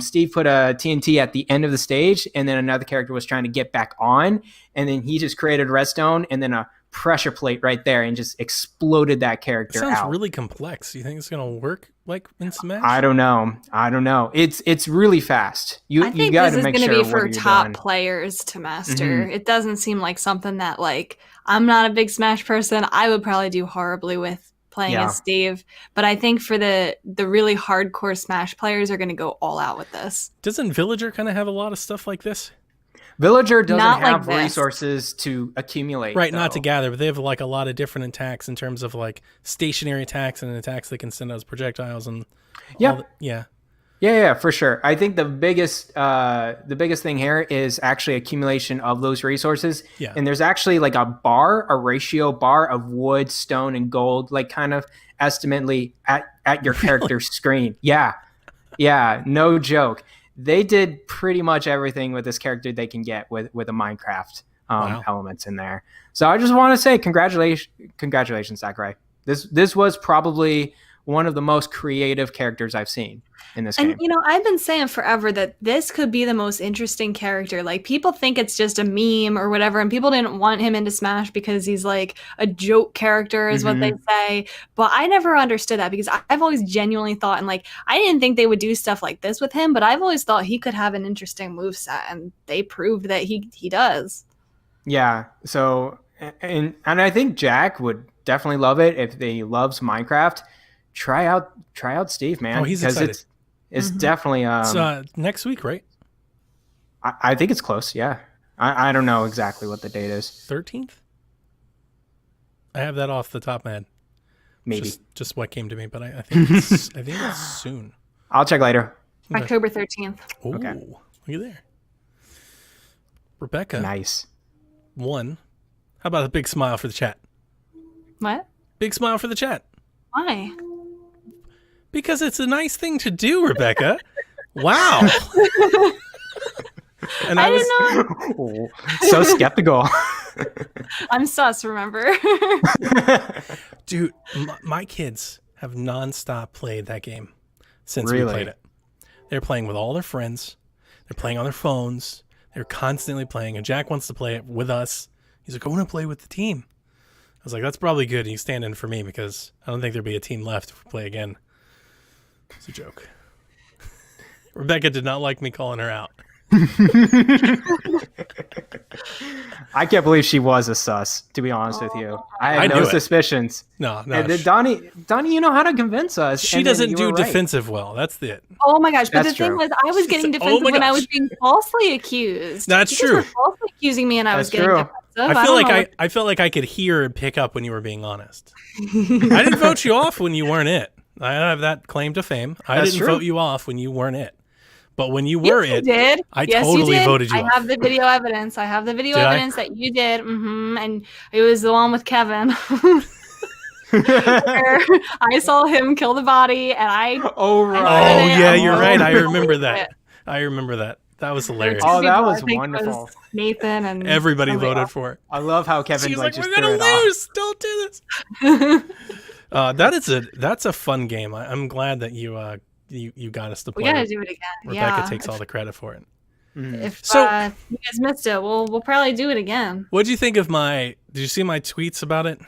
Steve put a TNT at the end of the stage, and then another character was trying to get back on, and then he just created redstone and then a pressure plate right there and just exploded that character Sounds out. really complex. You think it's gonna work like in Smash? I don't know. It's really fast. I think got this to is make going to sure be for what you're top doing. players to master. Mhm. It doesn't seem like something that, like, I'm not a big Smash person. I would probably do horribly with playing Yeah. as Steve. But I think for the really hardcore Smash players are going to go all out with this. Doesn't Villager kind of have a lot of stuff like this? Villager doesn't Not like have this. resources to accumulate. Right, not to though. gather, but they have like a lot of different attacks in terms of like stationary attacks and attacks that can send out as projectiles and Yeah. all the- yeah. Yeah, for sure. I think the biggest thing here is actually accumulation of those resources. Yeah. And there's actually like a ratio bar of wood, stone, and gold, like kind of estimately at your character's screen. Yeah. Yeah, no joke. They did pretty much everything with this character they can get with a Minecraft Wow. elements in there. So I just want to say congratulations, Sakurai. This was probably one of the most creative characters I've seen in this game. And, you know, I've been saying forever that this could be the most interesting character. Like, people think it's just a meme or whatever, and people didn't want him into Smash because he's like a joke character, is what they say. But I never understood that, because I've always genuinely thought, and like, I didn't think they would do stuff like this with him, but I've always thought he could have an interesting moveset, and they proved that he does. Yeah. So, and I think Jack would definitely love it if he loves Minecraft. Try out Steve, man. Oh, he's excited. It's definitely It's next week, right? I think it's close. Yeah. I don't know exactly what the date is. 13th? I have that off the top of my head. Maybe Just what came to me, but I think it's, I think it's soon. I'll check later. Okay. October 13th. Oh, Okay. look at there. Rebecca Nice. won. How about a big smile for the chat? What? Big smile for the chat. Why? Because it's a nice thing to do, Rebecca. Wow. And I didn't know. Oh, so skeptical. I'm sus, remember? Dude, my kids have nonstop played that game since we Really? played it. They're playing with all their friends. They're playing on their phones. They're constantly playing. And Jack wants to play it with us. He's like, I want to play with the team. I was like, that's probably good. You stand in for me because I don't think there'll be a team left if we play again. It's a joke. Rebecca did not like me calling her out. I can't believe she was a sus, to be honest with you. I I had knew no it. suspicions. No. And then Donnie, you know how to convince us. She and then doesn't you do were right. defensive well. That's it. Oh my gosh! But That's the thing true. was, I was getting said, "Oh defensive my when I gosh." was being falsely accused. That's You guys true. were falsely accusing me, and I was That's getting true. defensive. I felt like I could hear and pick up when you were being honest. I didn't vote you off when you weren't it. I have that claim to fame. I That's didn't true. vote you off when you weren't it. But when you were Yes, you it, did. I Yes, totally you did. voted you I off. have the video evidence. I have the video Did I? evidence that you did. And it was the one with Kevin. Where I saw him kill the body, and I. Oh, Oh, right. yeah, I'm you're so right. I sorry. remember that. I remember that. That was hilarious. Oh, that was I think it wonderful. Nathan and Everybody somebody voted else. for it. I love how Kevin She's like, just we're threw gonna it off. lose. Don't do this. That's a fun game. I'm glad that you got us to We play. gotta it. do it again. Rebecca yeah. takes all the credit for it. If So- you guys missed it, we'll probably do it again. What do you think of my? Did you see my tweets about it?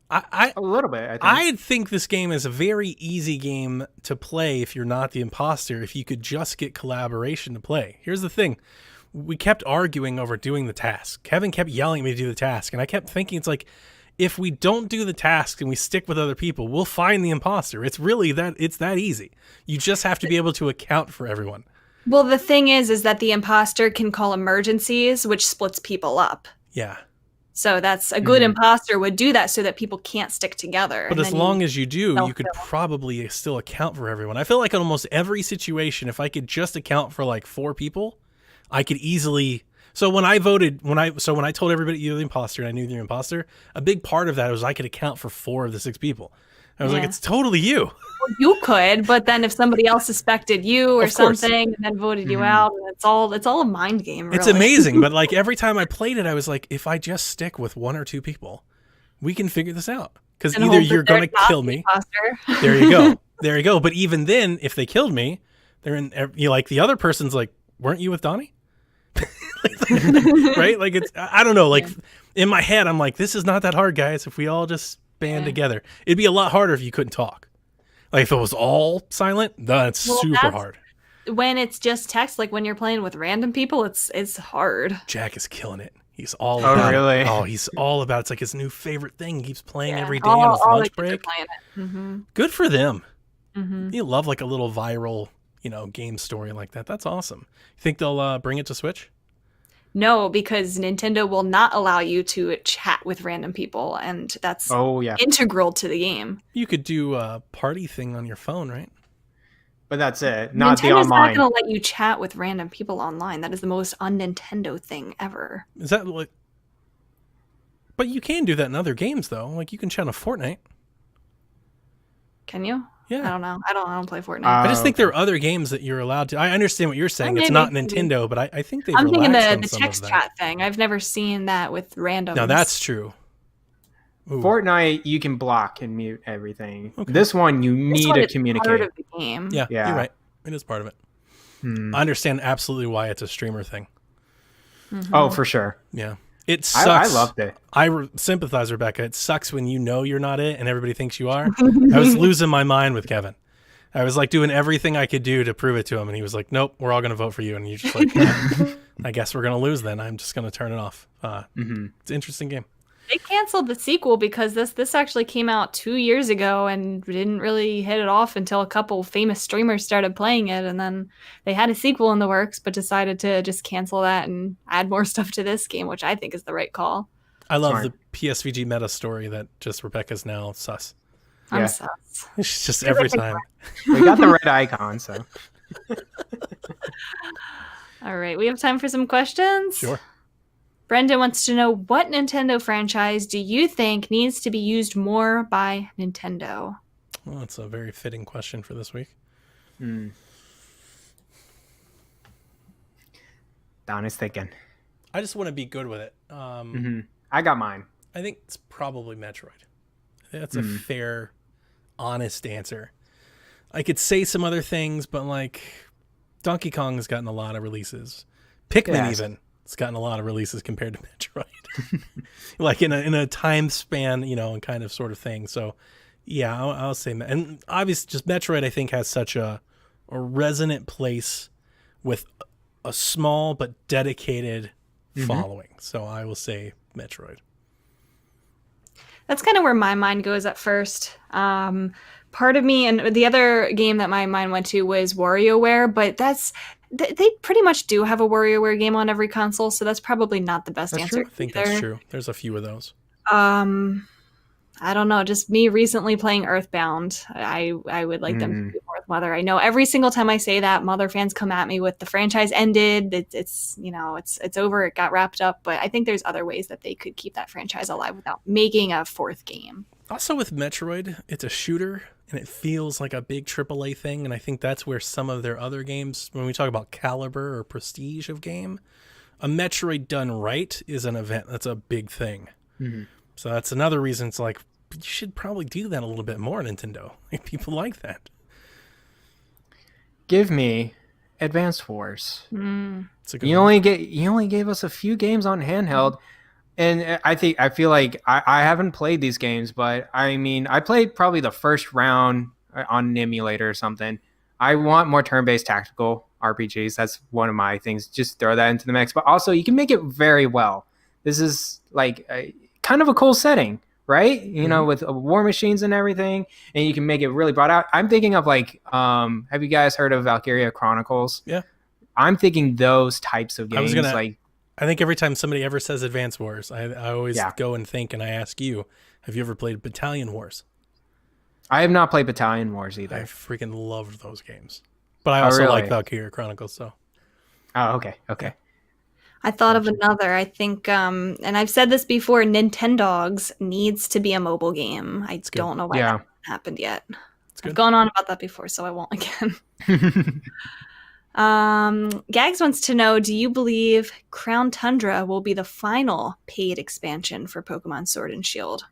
I A little bit, I think. I think this game is a very easy game to play if you're not the imposter, if you could just get collaboration to play. Here's the thing. We kept arguing over doing the task. Kevin kept yelling at me to do the task, and I kept thinking, it's like, if we don't do the task and we stick with other people, we'll find the imposter. It's really it's that easy. You just have to be able to account for everyone. Well, the thing is that the imposter can call emergencies, which splits people up. Yeah. So that's a good imposter would do that so that people can't stick together. But as long as you do, you could self-fill. probably still account for everyone. I feel like in almost every situation, if I could just account for like 4 people, I could easily. So when I told everybody you're the imposter and I knew you're the imposter, a big part of that was I could account for 4 of the 6 people. I was like, Yeah. it's totally you. you could, but then if somebody else suspected you or Of course. something and then voted you out, it's all a mind game. Really. It's amazing. But like every time I played it, I was like, if I just stick with 1 or 2 people, we can figure this out. Because And either hope that you're going they're to not kill the me. imposter. There you go. There you go. But even then, if they killed me, They're in. You like the other person's like, weren't you with Donnie? Right? Like I don't know. Like in my head, I'm like, this is not that hard, guys. If we all just band together, it'd be a lot harder if you couldn't talk. Like if it was all silent, that's super hard. When it's just text, like when you're playing with random people, it's hard. Jack is killing it. He's all about really? it. Oh, he's all about it. It's like his new favorite thing. He keeps playing every day on his lunch break. Good for them. You love like a little viral, game story like that. That's awesome. You think they'll bring it to Switch? No, because Nintendo will not allow you to chat with random people, and that's integral to the game. You could do a party thing on your phone, right? But that's it. Not Nintendo's the online. not going to let you chat with random people online. That is the most un-Nintendo thing ever. Is that like... But you can do that in other games, though. Like, you can chat on Fortnite. Can you? Yeah. I don't know. I don't play Fortnite. I just think there are other games that you're allowed to... I understand what you're saying. It's not Nintendo, but I think they've I'm thinking relaxed the on text some of that. chat thing. I've never seen that with randoms. Now, that's true. Ooh. Fortnite, you can block and mute everything. Okay. This one, you need to communicate. Part of the game. Yeah, you're right. It is part of it. I understand absolutely why it's a streamer thing. Oh, for sure. Yeah. It sucks. I loved it. I sympathize, Rebecca. It sucks when you're not it and everybody thinks you are. I was losing my mind with Kevin. I was like doing everything I could do to prove it to him, and he was like, nope, we're all going to vote for you. And you're just like, I guess we're going to lose then. I'm just going to turn it off. It's an interesting game. They canceled the sequel because this actually came out 2 years ago and didn't really hit it off until a couple famous streamers started playing it, and then they had a sequel in the works but decided to just cancel that and add more stuff to this game, which I think is the right call. I love the PSVG meta story that just Rebecca's now sus. I'm sus. It's just every time. We got the red icon, so. All right, we have time for some questions? Sure. Brendan wants to know, what Nintendo franchise do you think needs to be used more by Nintendo? Well, that's a very fitting question for this week. Don is thinking. I just want to be good with it. I got mine. I think it's probably Metroid. That's a fair, honest answer. I could say some other things, but like Donkey Kong has gotten a lot of releases. Pikmin even. It's gotten a lot of releases compared to Metroid, like in a time span, and kind of sort of thing. So, yeah, I'll say, and obviously, just Metroid, I think, has such a resonant place with a small but dedicated following. So I will say Metroid. That's kind of where my mind goes at first. Part of me, and the other game that my mind went to was WarioWare, but they pretty much do have a WarioWare game on every console, so that's probably not the best answer. True. I think that's true. There's a few of those. I don't know. Just me recently playing Earthbound. I would like them to be more with Mother. I know every single time I say that, Mother fans come at me with the franchise ended. It's over. It got wrapped up. But I think there's other ways that they could keep that franchise alive without making a fourth game. Also with Metroid, it's a shooter. And it feels like a big AAA thing, and I think that's where some of their other games, when we talk about caliber or prestige of game, a Metroid done right is an event. That's a big thing. So that's another reason it's like, you should probably do that a little bit more, Nintendo. Like, people like that. Give me Advanced Wars. It's a good you only gave us a few games on handheld. And I feel like I haven't played these games, but I mean, I played probably the first round on an emulator or something. I want more turn-based tactical RPGs. That's one of my things. Just throw that into the mix. But also, you can make it very well. This is like kind of a cool setting, right? With war machines and everything, and you can make it really broad out. I'm thinking of like, have you guys heard of Valkyria Chronicles? Yeah. I'm thinking those types of games. I think every time somebody ever says Advance Wars, I always go and think, and I ask you, have you ever played Battalion Wars? I have not played Battalion Wars either. I freaking loved those games. But I also like Valkyria Chronicles, so. Oh, okay. I thought of another. I think, and I've said this before, Nintendogs needs to be a mobile game. I don't know why that hasn't happened yet. I've gone on about that before, so I won't again. Gags wants to know, do you believe Crown Tundra will be the final paid expansion for Pokemon Sword and Shield?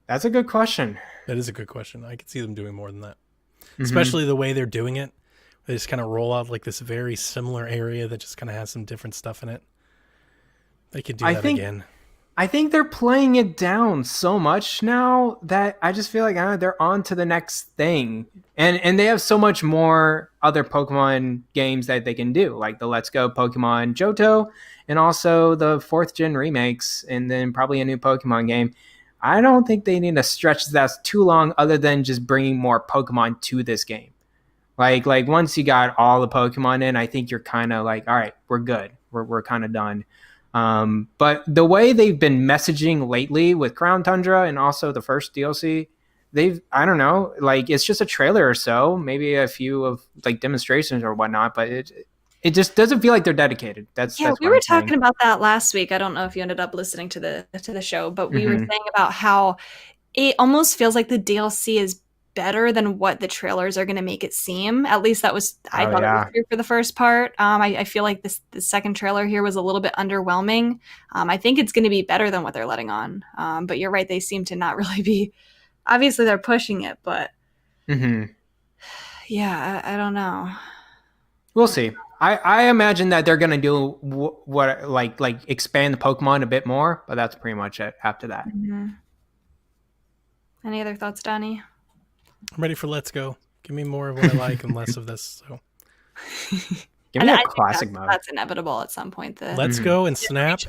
That's a good question. That is a good question. I could see them doing more than that. Especially the way they're doing it. They just kind of roll out like this very similar area that just kind of has some different stuff in it. They could do that again. I think they're playing it down so much now that I just feel like they're on to the next thing. And they have so much more other Pokemon games that they can do, like the Let's Go Pokemon Johto and also the 4th gen remakes, and then probably a new Pokemon game. I don't think they need to stretch that too long other than just bringing more Pokemon to this game. Like once you got all the Pokemon in, I think you're kind of like, all right, we're good. We're kind of done. But the way they've been messaging lately with Crown Tundra and also the first DLC, I don't know, like it's just a trailer or so, maybe a few of like demonstrations or whatnot, but it just doesn't feel like they're dedicated. We were talking about that last week. I don't know if you ended up listening to the show, but we were saying about how it almost feels like the DLC is better than what the trailers are going to make it seem. At least that was I thought it was true for the first part. I feel like the second trailer here was a little bit underwhelming. I think it's going to be better than what they're letting on. But you're right, they seem to not really be. Obviously, they're pushing it, but yeah, I don't know. We'll see. I imagine that they're going to do what like expand the Pokemon a bit more, but that's pretty much it after that. Any other thoughts, Donnie? I'm ready for Let's Go. Give me more of what I like and less of this. So, give me a classic mode. That's inevitable at some point. Let's Go and Snap.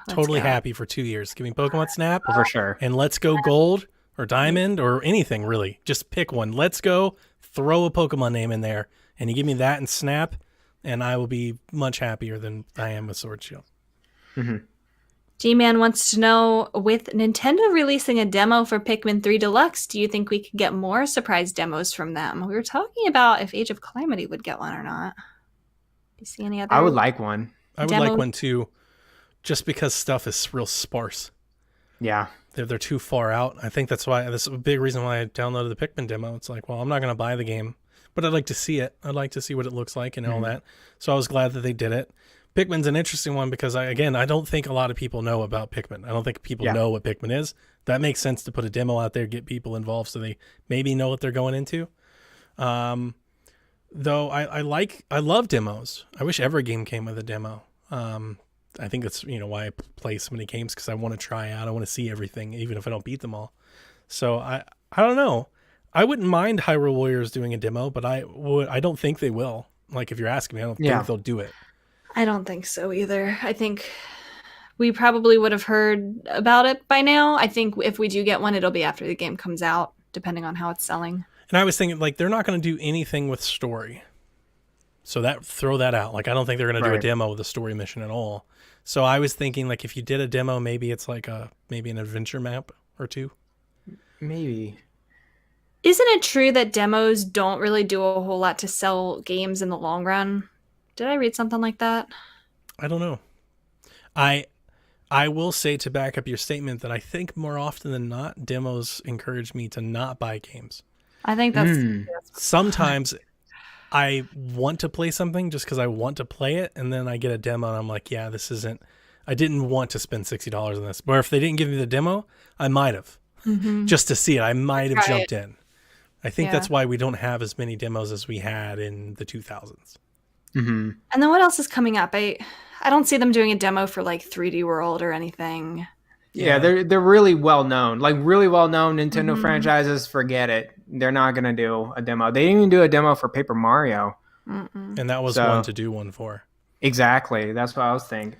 Totally happy for 2 years. Give me Pokemon Snap for sure, and Let's Go Gold or Diamond or anything really. Just pick one. Let's Go. Throw a Pokemon name in there, and you give me that and Snap, and I will be much happier than I am with Sword Shield. G-Man wants to know, with Nintendo releasing a demo for Pikmin 3 Deluxe, do you think we could get more surprise demos from them? We were talking about if Age of Calamity would get one or not. Do you see any other? I would like one. I would like one too, just because stuff is real sparse. Yeah. They're too far out. I think that's why, this is a big reason why I downloaded the Pikmin demo. It's like, well, I'm not going to buy the game, but I'd like to see it. I'd like to see what it looks like and all that. So I was glad that they did it. Pikmin's an interesting one because, I don't think a lot of people know about Pikmin. I don't think people know what Pikmin is. That makes sense to put a demo out there, get people involved so they maybe know what they're going into. Though I love demos. I wish every game came with a demo. I think that's why I play so many games, because I want to try out. I want to see everything, even if I don't beat them all. So I don't know. I wouldn't mind Hyrule Warriors doing a demo, but I don't think they will. Like, if you're asking me, I don't think they'll do it. I don't think so either. I think we probably would have heard about it by now. I think if we do get one, it'll be after the game comes out, depending on how it's selling. And I was thinking, like, they're not going to do anything with story. So throw that out. Like, I don't think they're going to do a demo with a story mission at all. So I was thinking, like, if you did a demo, maybe it's like maybe an adventure map or two. Maybe. Isn't it true that demos don't really do a whole lot to sell games in the long run? Did I read something like that? I don't know. I will say, to back up your statement, that I think more often than not, demos encourage me to not buy games. I think that's sometimes I want to play something just because I want to play it, and then I get a demo and I'm like, yeah, this isn't. I didn't want to spend $60 on this. Or if they didn't give me the demo, I might have just to see it. I might have jumped in. I think that's why we don't have as many demos as we had in the 2000s. And then what else is coming up? I don't see them doing a demo for like 3D World or anything. Yeah, they're really well known. Like, really well known Nintendo franchises, forget it. They're not going to do a demo. They didn't even do a demo for Paper Mario. And that was one to do one for. Exactly. That's what I was thinking.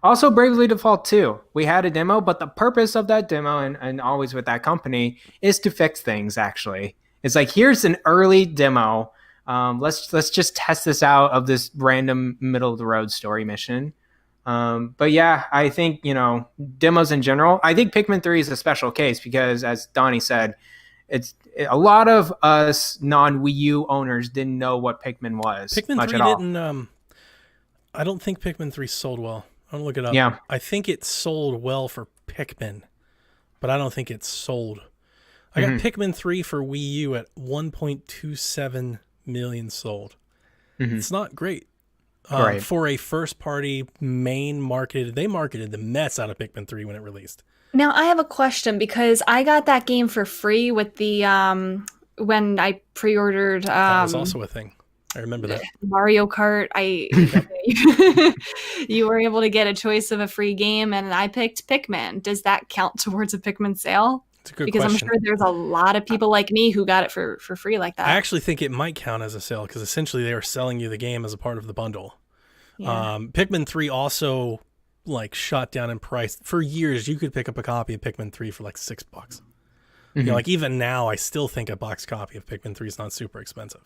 Also, Bravely Default 2. We had a demo, but the purpose of that demo, and always with that company, is to fix things, actually. It's like, here's an early demo. Let's just test this out of this random middle of the road story mission. But yeah, I think, demos in general, I think Pikmin 3 is a special case because, as Donnie said, it's a lot of us non-Wii U owners didn't know what Pikmin was. Pikmin 3 didn't, I don't think Pikmin 3 sold well. I'm gonna look it up. Yeah. I think it sold well for Pikmin, but I don't think it sold. I got Pikmin 3 for Wii U at 1.27 million sold. It's not great. For a first party they marketed the mess out of Pikmin 3 when it released. Now I have a question, because I got that game for free with the when I pre-ordered that was also a thing. I remember that. Mario Kart. You were able to get a choice of a free game, and I picked Pikmin. Does that count towards a Pikmin sale? It's a good Because question. I'm sure there's a lot of people like me who got it for free like that. I actually think it might count as a sale because essentially they were selling you the game as a part of the bundle. Yeah. Pikmin 3 also like shot down in price. For years, you could pick up a copy of Pikmin 3 for like $6. You know, like even now, I still think a box copy of Pikmin 3 is not super expensive.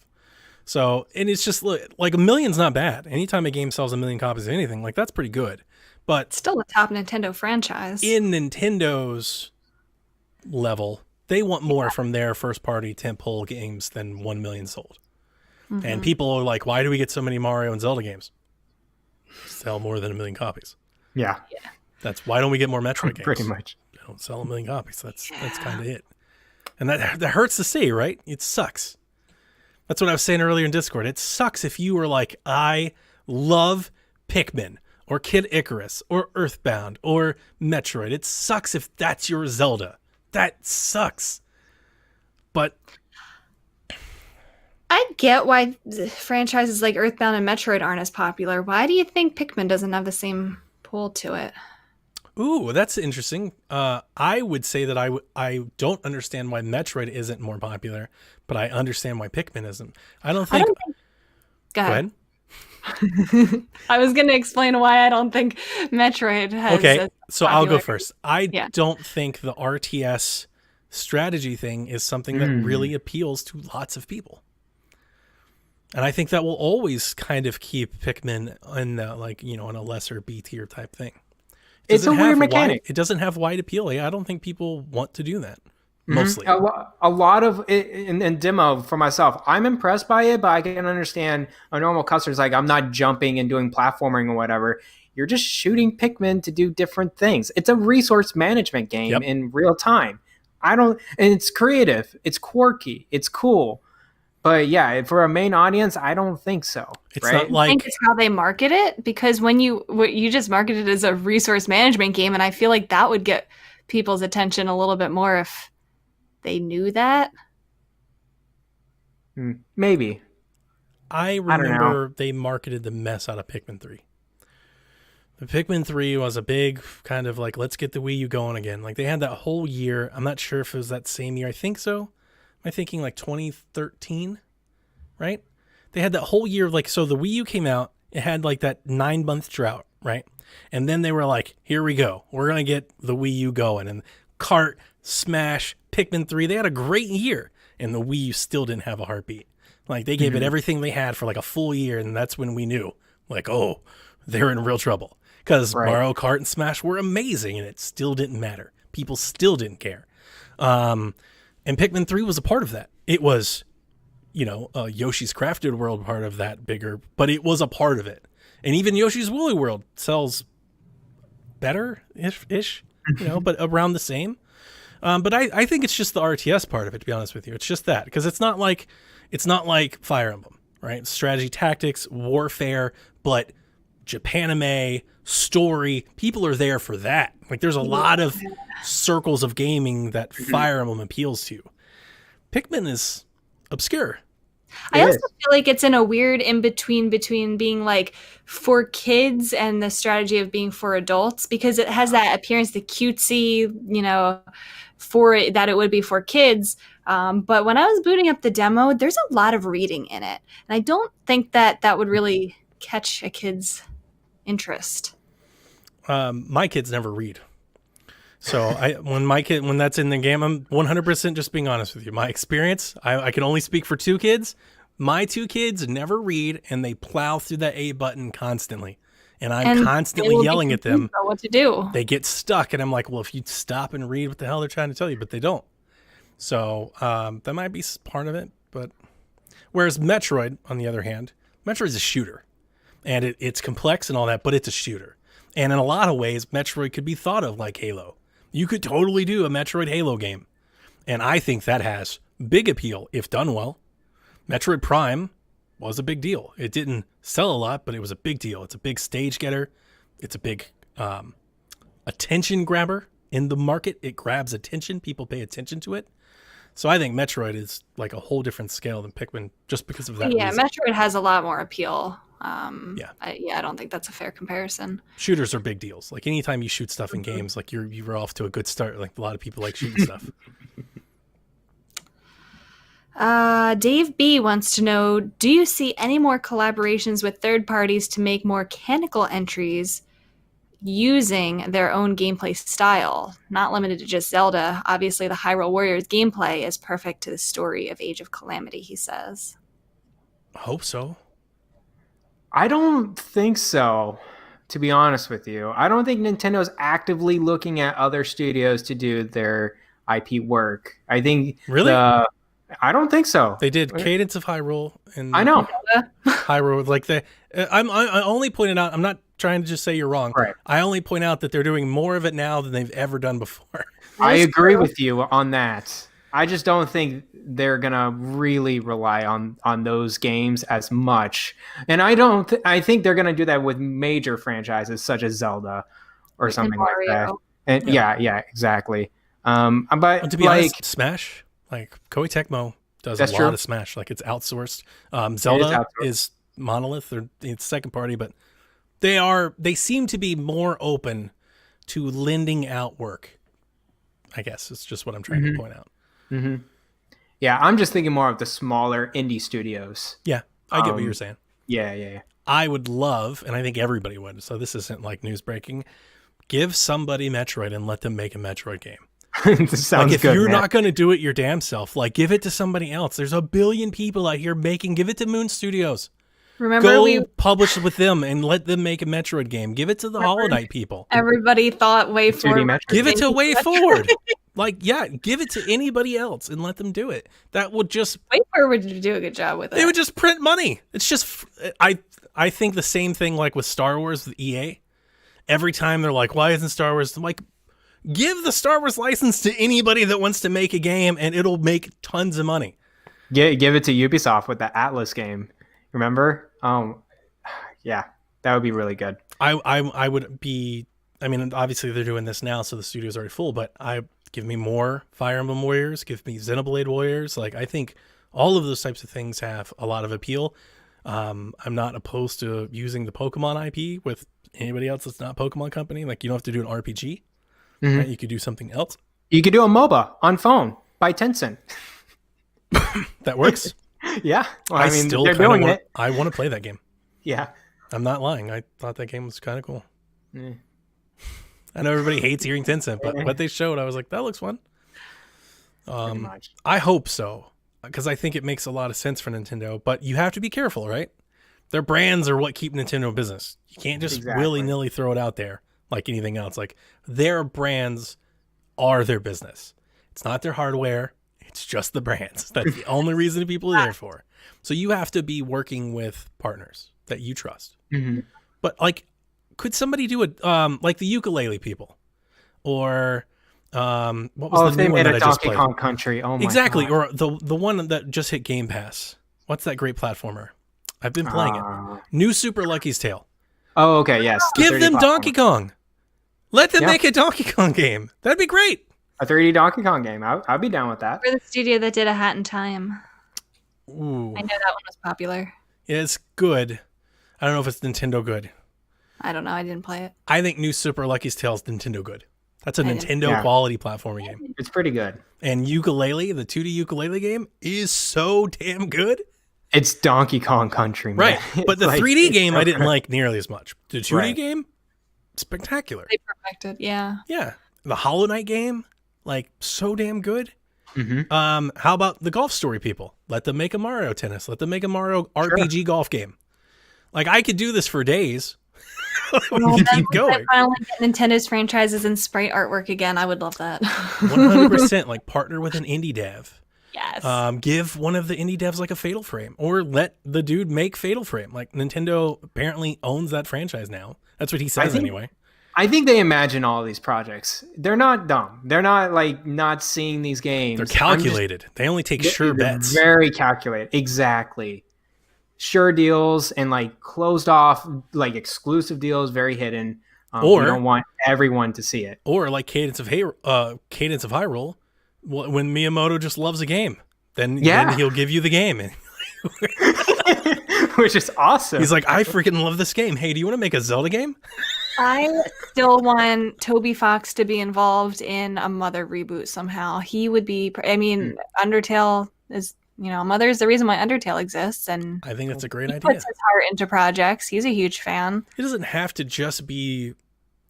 So, and it's just like $1 million's not bad. Anytime a game sells 1 million copies of anything, like that's pretty good. But Still a top Nintendo franchise. in Nintendo's level, they want more from their first party tentpole games than 1 million sold. And people are like, why do we get so many Mario and Zelda games? Sell more than 1 million copies. Yeah, That's why don't we get more Metroid games? pretty much. They don't sell 1 million copies. That's kind of it. And that hurts to say, right? It sucks. That's what I was saying earlier in Discord. It sucks if you were like, I love Pikmin or Kid Icarus or Earthbound or Metroid. It sucks if that's your Zelda. That sucks. But I get why franchises like Earthbound and Metroid aren't as popular. Why do you think Pikmin doesn't have the same pull to it? ooh, that's interesting. I would say that I don't understand why Metroid isn't more popular, but I understand why Pikmin isn't. I don't think. Go Go ahead. ahead. I was going to explain why I don't think Metroid has. Okay, so I'll go popular- first. I Yeah. don't think the RTS strategy thing is something that really appeals to lots of people. And I think that will always kind of keep Pikmin in the, like, you know, in a lesser B tier type thing. It's a Doesn't weird have mechanic. It doesn't have wide appeal. I don't think people want to do that. Mostly. A lot of it in demo for myself, I'm impressed by it, but I can understand a normal customer's like, I'm not jumping and doing platforming or whatever. You're just shooting Pikmin to do different things. It's a resource management game in real time. And it's creative, it's quirky, it's cool. But yeah, for a main audience, I don't think so. It's right? not like I think it's how they market it, because what you just marketed as a resource management game, and I feel like that would get people's attention a little bit more if they knew that. Maybe. I don't know. remember they marketed the mess out of Pikmin 3. The Pikmin 3 was a big kind of like, let's get the Wii U going again. Like they had that whole year. I'm not sure if it was that same year. I think so. Am I thinking like 2013? Right? They had that whole year. Like, so the Wii U came out. It had like that 9-month drought, right? And then they were like, here we go. We're going to get the Wii U going. And Kart, Smash, Pikmin 3, they had a great year. And the Wii U still didn't have a heartbeat. Like they gave it everything they had for like a full year. And that's when we knew, like, oh, they're in real trouble. Because Mario Kart and Smash were amazing, and it still didn't matter. People still didn't care. And Pikmin 3 was a part of that. It was, you know, Yoshi's Crafted World part of that bigger, but it was a part of it. And even Yoshi's Woolly World sells better-ish, you know, but around the same. But I think it's just the RTS part of it, to be honest with you. It's just that. Because it's not like Fire Emblem, right? It's strategy, tactics, warfare, but Japanime, story, people are there for that. Like there's a lot of circles of gaming that Fire Emblem appeals to. Pikmin is obscure. I also feel like it's in a weird in-between between being like for kids and the strategy of being for adults, because it has that appearance, the cutesy, you know, that it would be for kids. But when I was booting up the demo, there's a lot of reading in it. And I don't think that would really catch a kid's interest. My kids never read. So when that's in the game, I'm 100% just being honest with you. My experience, I can only speak for 2 kids. My 2 kids never read, and they plow through that A button constantly. And I'm constantly yelling at them about what to do. They get stuck, and I'm like, well, if you stop and read what the hell they're trying to tell you, but they don't. So that might be part of it. But whereas Metroid, on the other hand, Metroid's a shooter. And it's complex and all that, but it's a shooter. And in a lot of ways, Metroid could be thought of like Halo. You could totally do a Metroid Halo game. And I think that has big appeal if done well. Metroid Prime was a big deal. It didn't sell a lot, but it was a big deal. It's a big stage getter. It's a big attention grabber in the market. It grabs attention. People pay attention to it. So I think Metroid is like a whole different scale than Pikmin just because of that Yeah, reason. Metroid has a lot more appeal. Yeah. I don't think that's a fair comparison. Shooters are big deals. Like anytime you shoot stuff in games, like you're off to a good start. Like a lot of people like shooting stuff. Dave B wants to know, do you see any more collaborations with third parties to make more mechanical entries using their own gameplay style? Not limited to just Zelda. Obviously, the Hyrule Warriors gameplay is perfect to the story of Age of Calamity, he says. I hope so. I don't think so, to be honest with you. I don't think Nintendo's actively looking at other studios to do their IP work. I think Really? I don't think so. They did Cadence of Hyrule and I know. Hyrule. Like I only pointed out. I'm not trying to just say you're wrong. Right. I only point out that they're doing more of it now than they've ever done before. I agree with you on that. I just don't think they're gonna really rely on those games as much, and I think they're gonna do that with major franchises such as Zelda or something like that. And yeah, exactly. But to be honest, Smash, like Koei Tecmo does a lot of Smash. Like it's outsourced. Zelda is Monolith, or it's second party, but they seem to be more open to lending out work. I guess it's just what I'm trying to point out. Mm-hmm. Yeah, I'm just thinking more of the smaller indie studios. Yeah, I get what you're saying. Yeah. I would love, and I think everybody would, so this isn't like news breaking, give somebody Metroid and let them make a Metroid game. This sounds if good, you're man. not going to do it your damn self, like give it to somebody else. There's a billion people out here give it to Moon Studios. Remember, publish with them and let them make a Metroid game. Give it to the Hollow Knight people. Everybody thought Way Forward. Give it to Way Forward. Give it to anybody else and let them do it. That would just Way Forward would do a good job with it. They would just print money. It's just I think the same thing like with Star Wars with EA. Every time they're like, why isn't Star Wars? I'm like, give the Star Wars license to anybody that wants to make a game and it'll make tons of money. Give it to Ubisoft with the Atlas game. Remember? Yeah, that would be really good. I would be. I mean, obviously they're doing this now, so the studio's already full. But give me more Fire Emblem Warriors. Give me Xenoblade Warriors. Like I think all of those types of things have a lot of appeal. I'm not opposed to using the Pokemon IP with anybody else that's not a Pokemon company. Like you don't have to do an RPG. Mm-hmm. Right? You could do something else. You could do a MOBA on phone by Tencent. That works. Yeah. Well, I mean, still they're doing it. I want to play that game. Yeah. I'm not lying. I thought that game was kind of cool. Mm. I know everybody hates hearing Tencent, but what they showed, I was like, that looks fun. I hope so, because I think it makes a lot of sense for Nintendo, but you have to be careful, right? Their brands are what keep Nintendo in business. You can't just willy-nilly throw it out there like anything else. Like their brands are their business. It's not their hardware. It's just the brands. That's the only reason people are there for. So you have to be working with partners that you trust. Mm-hmm. But like, could somebody do it like the ukulele people, or what was the new one that I just played? Donkey Kong Country. Oh my exactly, God. or the one that just hit Game Pass. What's that great platformer? I've been playing it. New Super Lucky's Tale. Oh, okay, yes. Give them Donkey Kong. Let them make a Donkey Kong game. That'd be great. A 3D Donkey Kong game. I'd be down with that. We're the studio that did A Hat in Time. Ooh. I know that one was popular. Yeah, it's good. I don't know if it's Nintendo good. I don't know. I didn't play it. I think New Super Lucky's Tale is Nintendo good. That's a Nintendo quality platforming game. It's pretty good. And Ukulele, the 2D ukulele game, is so damn good. It's Donkey Kong Country, man. Right. But the 3D game I didn't like nearly as much. The 2D game, spectacular. They perfected, yeah. Yeah. The Hollow Knight game, like so damn good. Mm-hmm. How about the Golf Story people? Let them make a Mario Tennis. Let them make a Mario RPG golf game. Like I could do this for days. Well, keep going. Finally get Nintendo's franchises and sprite artwork again. I would love that. 100%. Like partner with an indie dev. Yes. Give one of the indie devs like a Fatal Frame, or let the dude make Fatal Frame. Like Nintendo apparently owns that franchise now. That's what he says anyway. I think they imagine all these projects. They're not dumb. They're not like not seeing these games. They're calculated. They only take sure bets. Very calculated. Exactly. Sure deals and like closed off, like exclusive deals, very hidden. Or you don't want everyone to see it. Or like Cadence of Hyrule, When Miyamoto just loves a game, then he'll give you the game. Which is awesome. He's like, I freaking love this game. Hey, do you want to make a Zelda game? I still want Toby Fox to be involved in a Mother reboot somehow. He would be. I mean, Undertale is, Mother is the reason why Undertale exists, and I think that's a great he idea. puts his heart into projects. He's a huge fan. It doesn't have to just be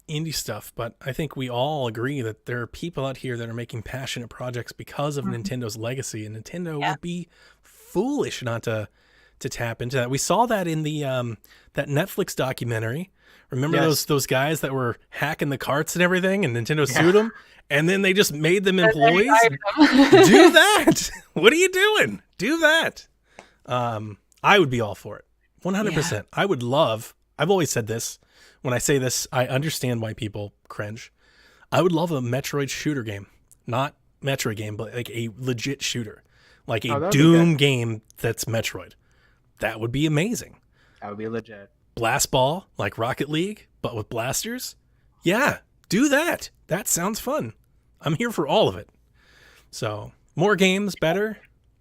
indie stuff, but I think we all agree that there are people out here that are making passionate projects because of Nintendo's legacy, and Nintendo would be foolish not to tap into that. We saw that in the that Netflix documentary. Remember those guys that were hacking the carts and everything, and Nintendo sued them, and then they just made them employees? Do that. What are you doing? Do that. I would be all for it. 100%. Yeah. I would love, I've always said this. When I say this, I understand why people cringe. I would love a Metroid shooter game. Not Metroid game, but like a legit shooter. Like a Doom game that's Metroid. That would be amazing. That would be legit. Blast ball, like Rocket League, but with blasters? Yeah, do that. That sounds fun. I'm here for all of it. So, more games, better.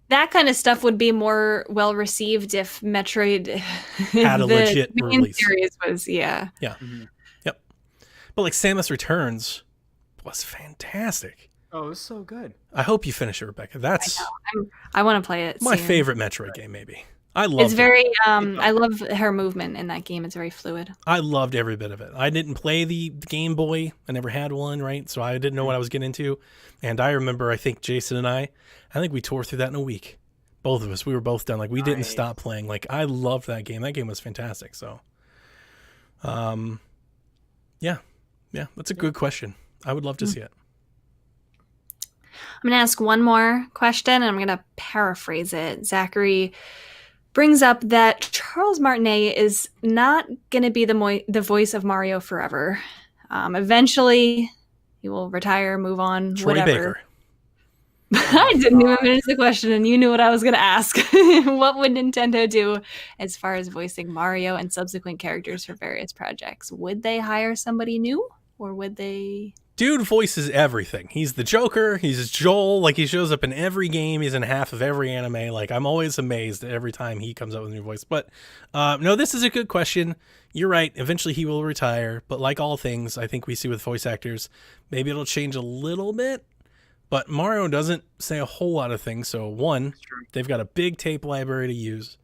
That kind of stuff would be more well received if Metroid had a legit release. Series was, yeah. Mm-hmm. Yep. But like Samus Returns was fantastic. Oh, it was so good. I hope you finish it, Rebecca. That's I want to play it. My favorite Metroid game, maybe. I love it. I love her movement in that game. It's very fluid. I loved every bit of it. I didn't play the Game Boy. I never had one, right? So I didn't know what I was getting into. And I remember, I think Jason and I think we tore through that in a week. Both of us. We were both done. Like, we didn't stop playing. Like, I loved that game. That game was fantastic. So, yeah, that's a good question. I would love to see it. I'm going to ask one more question, and I'm going to paraphrase it. Zachary brings up that Charles Martinet is not going to be the voice of Mario forever. Eventually, he will retire, move on, Troy whatever. Baker. I didn't even finish the question, and you knew what I was going to ask. What would Nintendo do as far as voicing Mario and subsequent characters for various projects? Would they hire somebody new, or would they... Dude voices everything. He's the Joker. He's Joel. Like, he shows up in every game. He's in half of every anime. Like, I'm always amazed every time he comes up with a new voice. But no, this is a good question. You're right. Eventually he will retire. But like all things, I think we see with voice actors, maybe it'll change a little bit. But Mario doesn't say a whole lot of things. So, one, they've got a big tape library to use.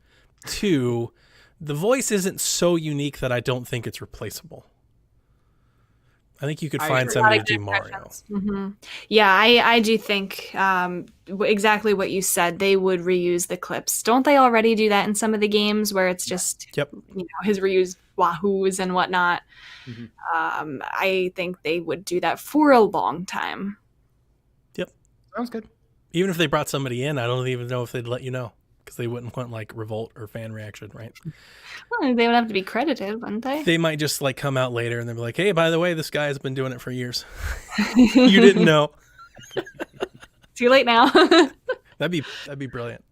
Two, the voice isn't so unique that I don't think it's replaceable. I think you could find somebody to do Mario. Mm-hmm. Yeah, I do think exactly what you said. They would reuse the clips. Don't they already do that in some of the games where it's just his reused wahoos and whatnot? Mm-hmm. I think they would do that for a long time. Yep. Sounds good. Even if they brought somebody in, I don't even know if they'd let you know. Because they wouldn't want like revolt or fan reaction, right? Well, they would have to be credited, wouldn't they? They might just like come out later and they'll be like, "Hey, by the way, this guy has been doing it for years. You didn't know." Too late now. That'd be brilliant.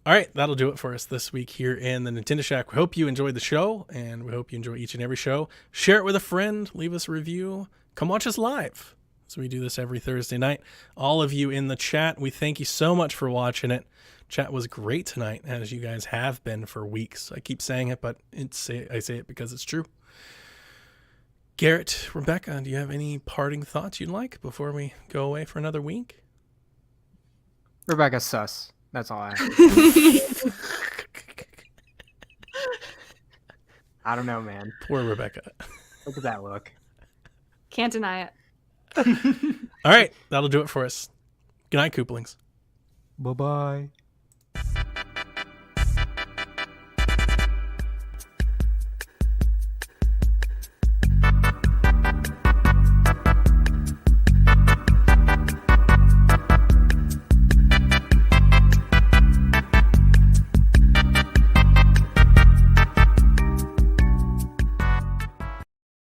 All right, that'll do it for us this week here in the Nintendo Shack. We hope you enjoyed the show, and we hope you enjoy each and every show. Share it with a friend. Leave us a review. Come watch us live. So we do this every Thursday night. All of you in the chat, we thank you so much for watching it. Chat was great tonight, as you guys have been for weeks. I keep saying it, but I say it because it's true. Garrett, Rebecca, do you have any parting thoughts you'd like before we go away for another week? Rebecca's sus. That's all I have. I don't know, man. Poor Rebecca. Look at that look. Can't deny it. All right, that'll do it for us. Good night, Kooplings. Bye-bye.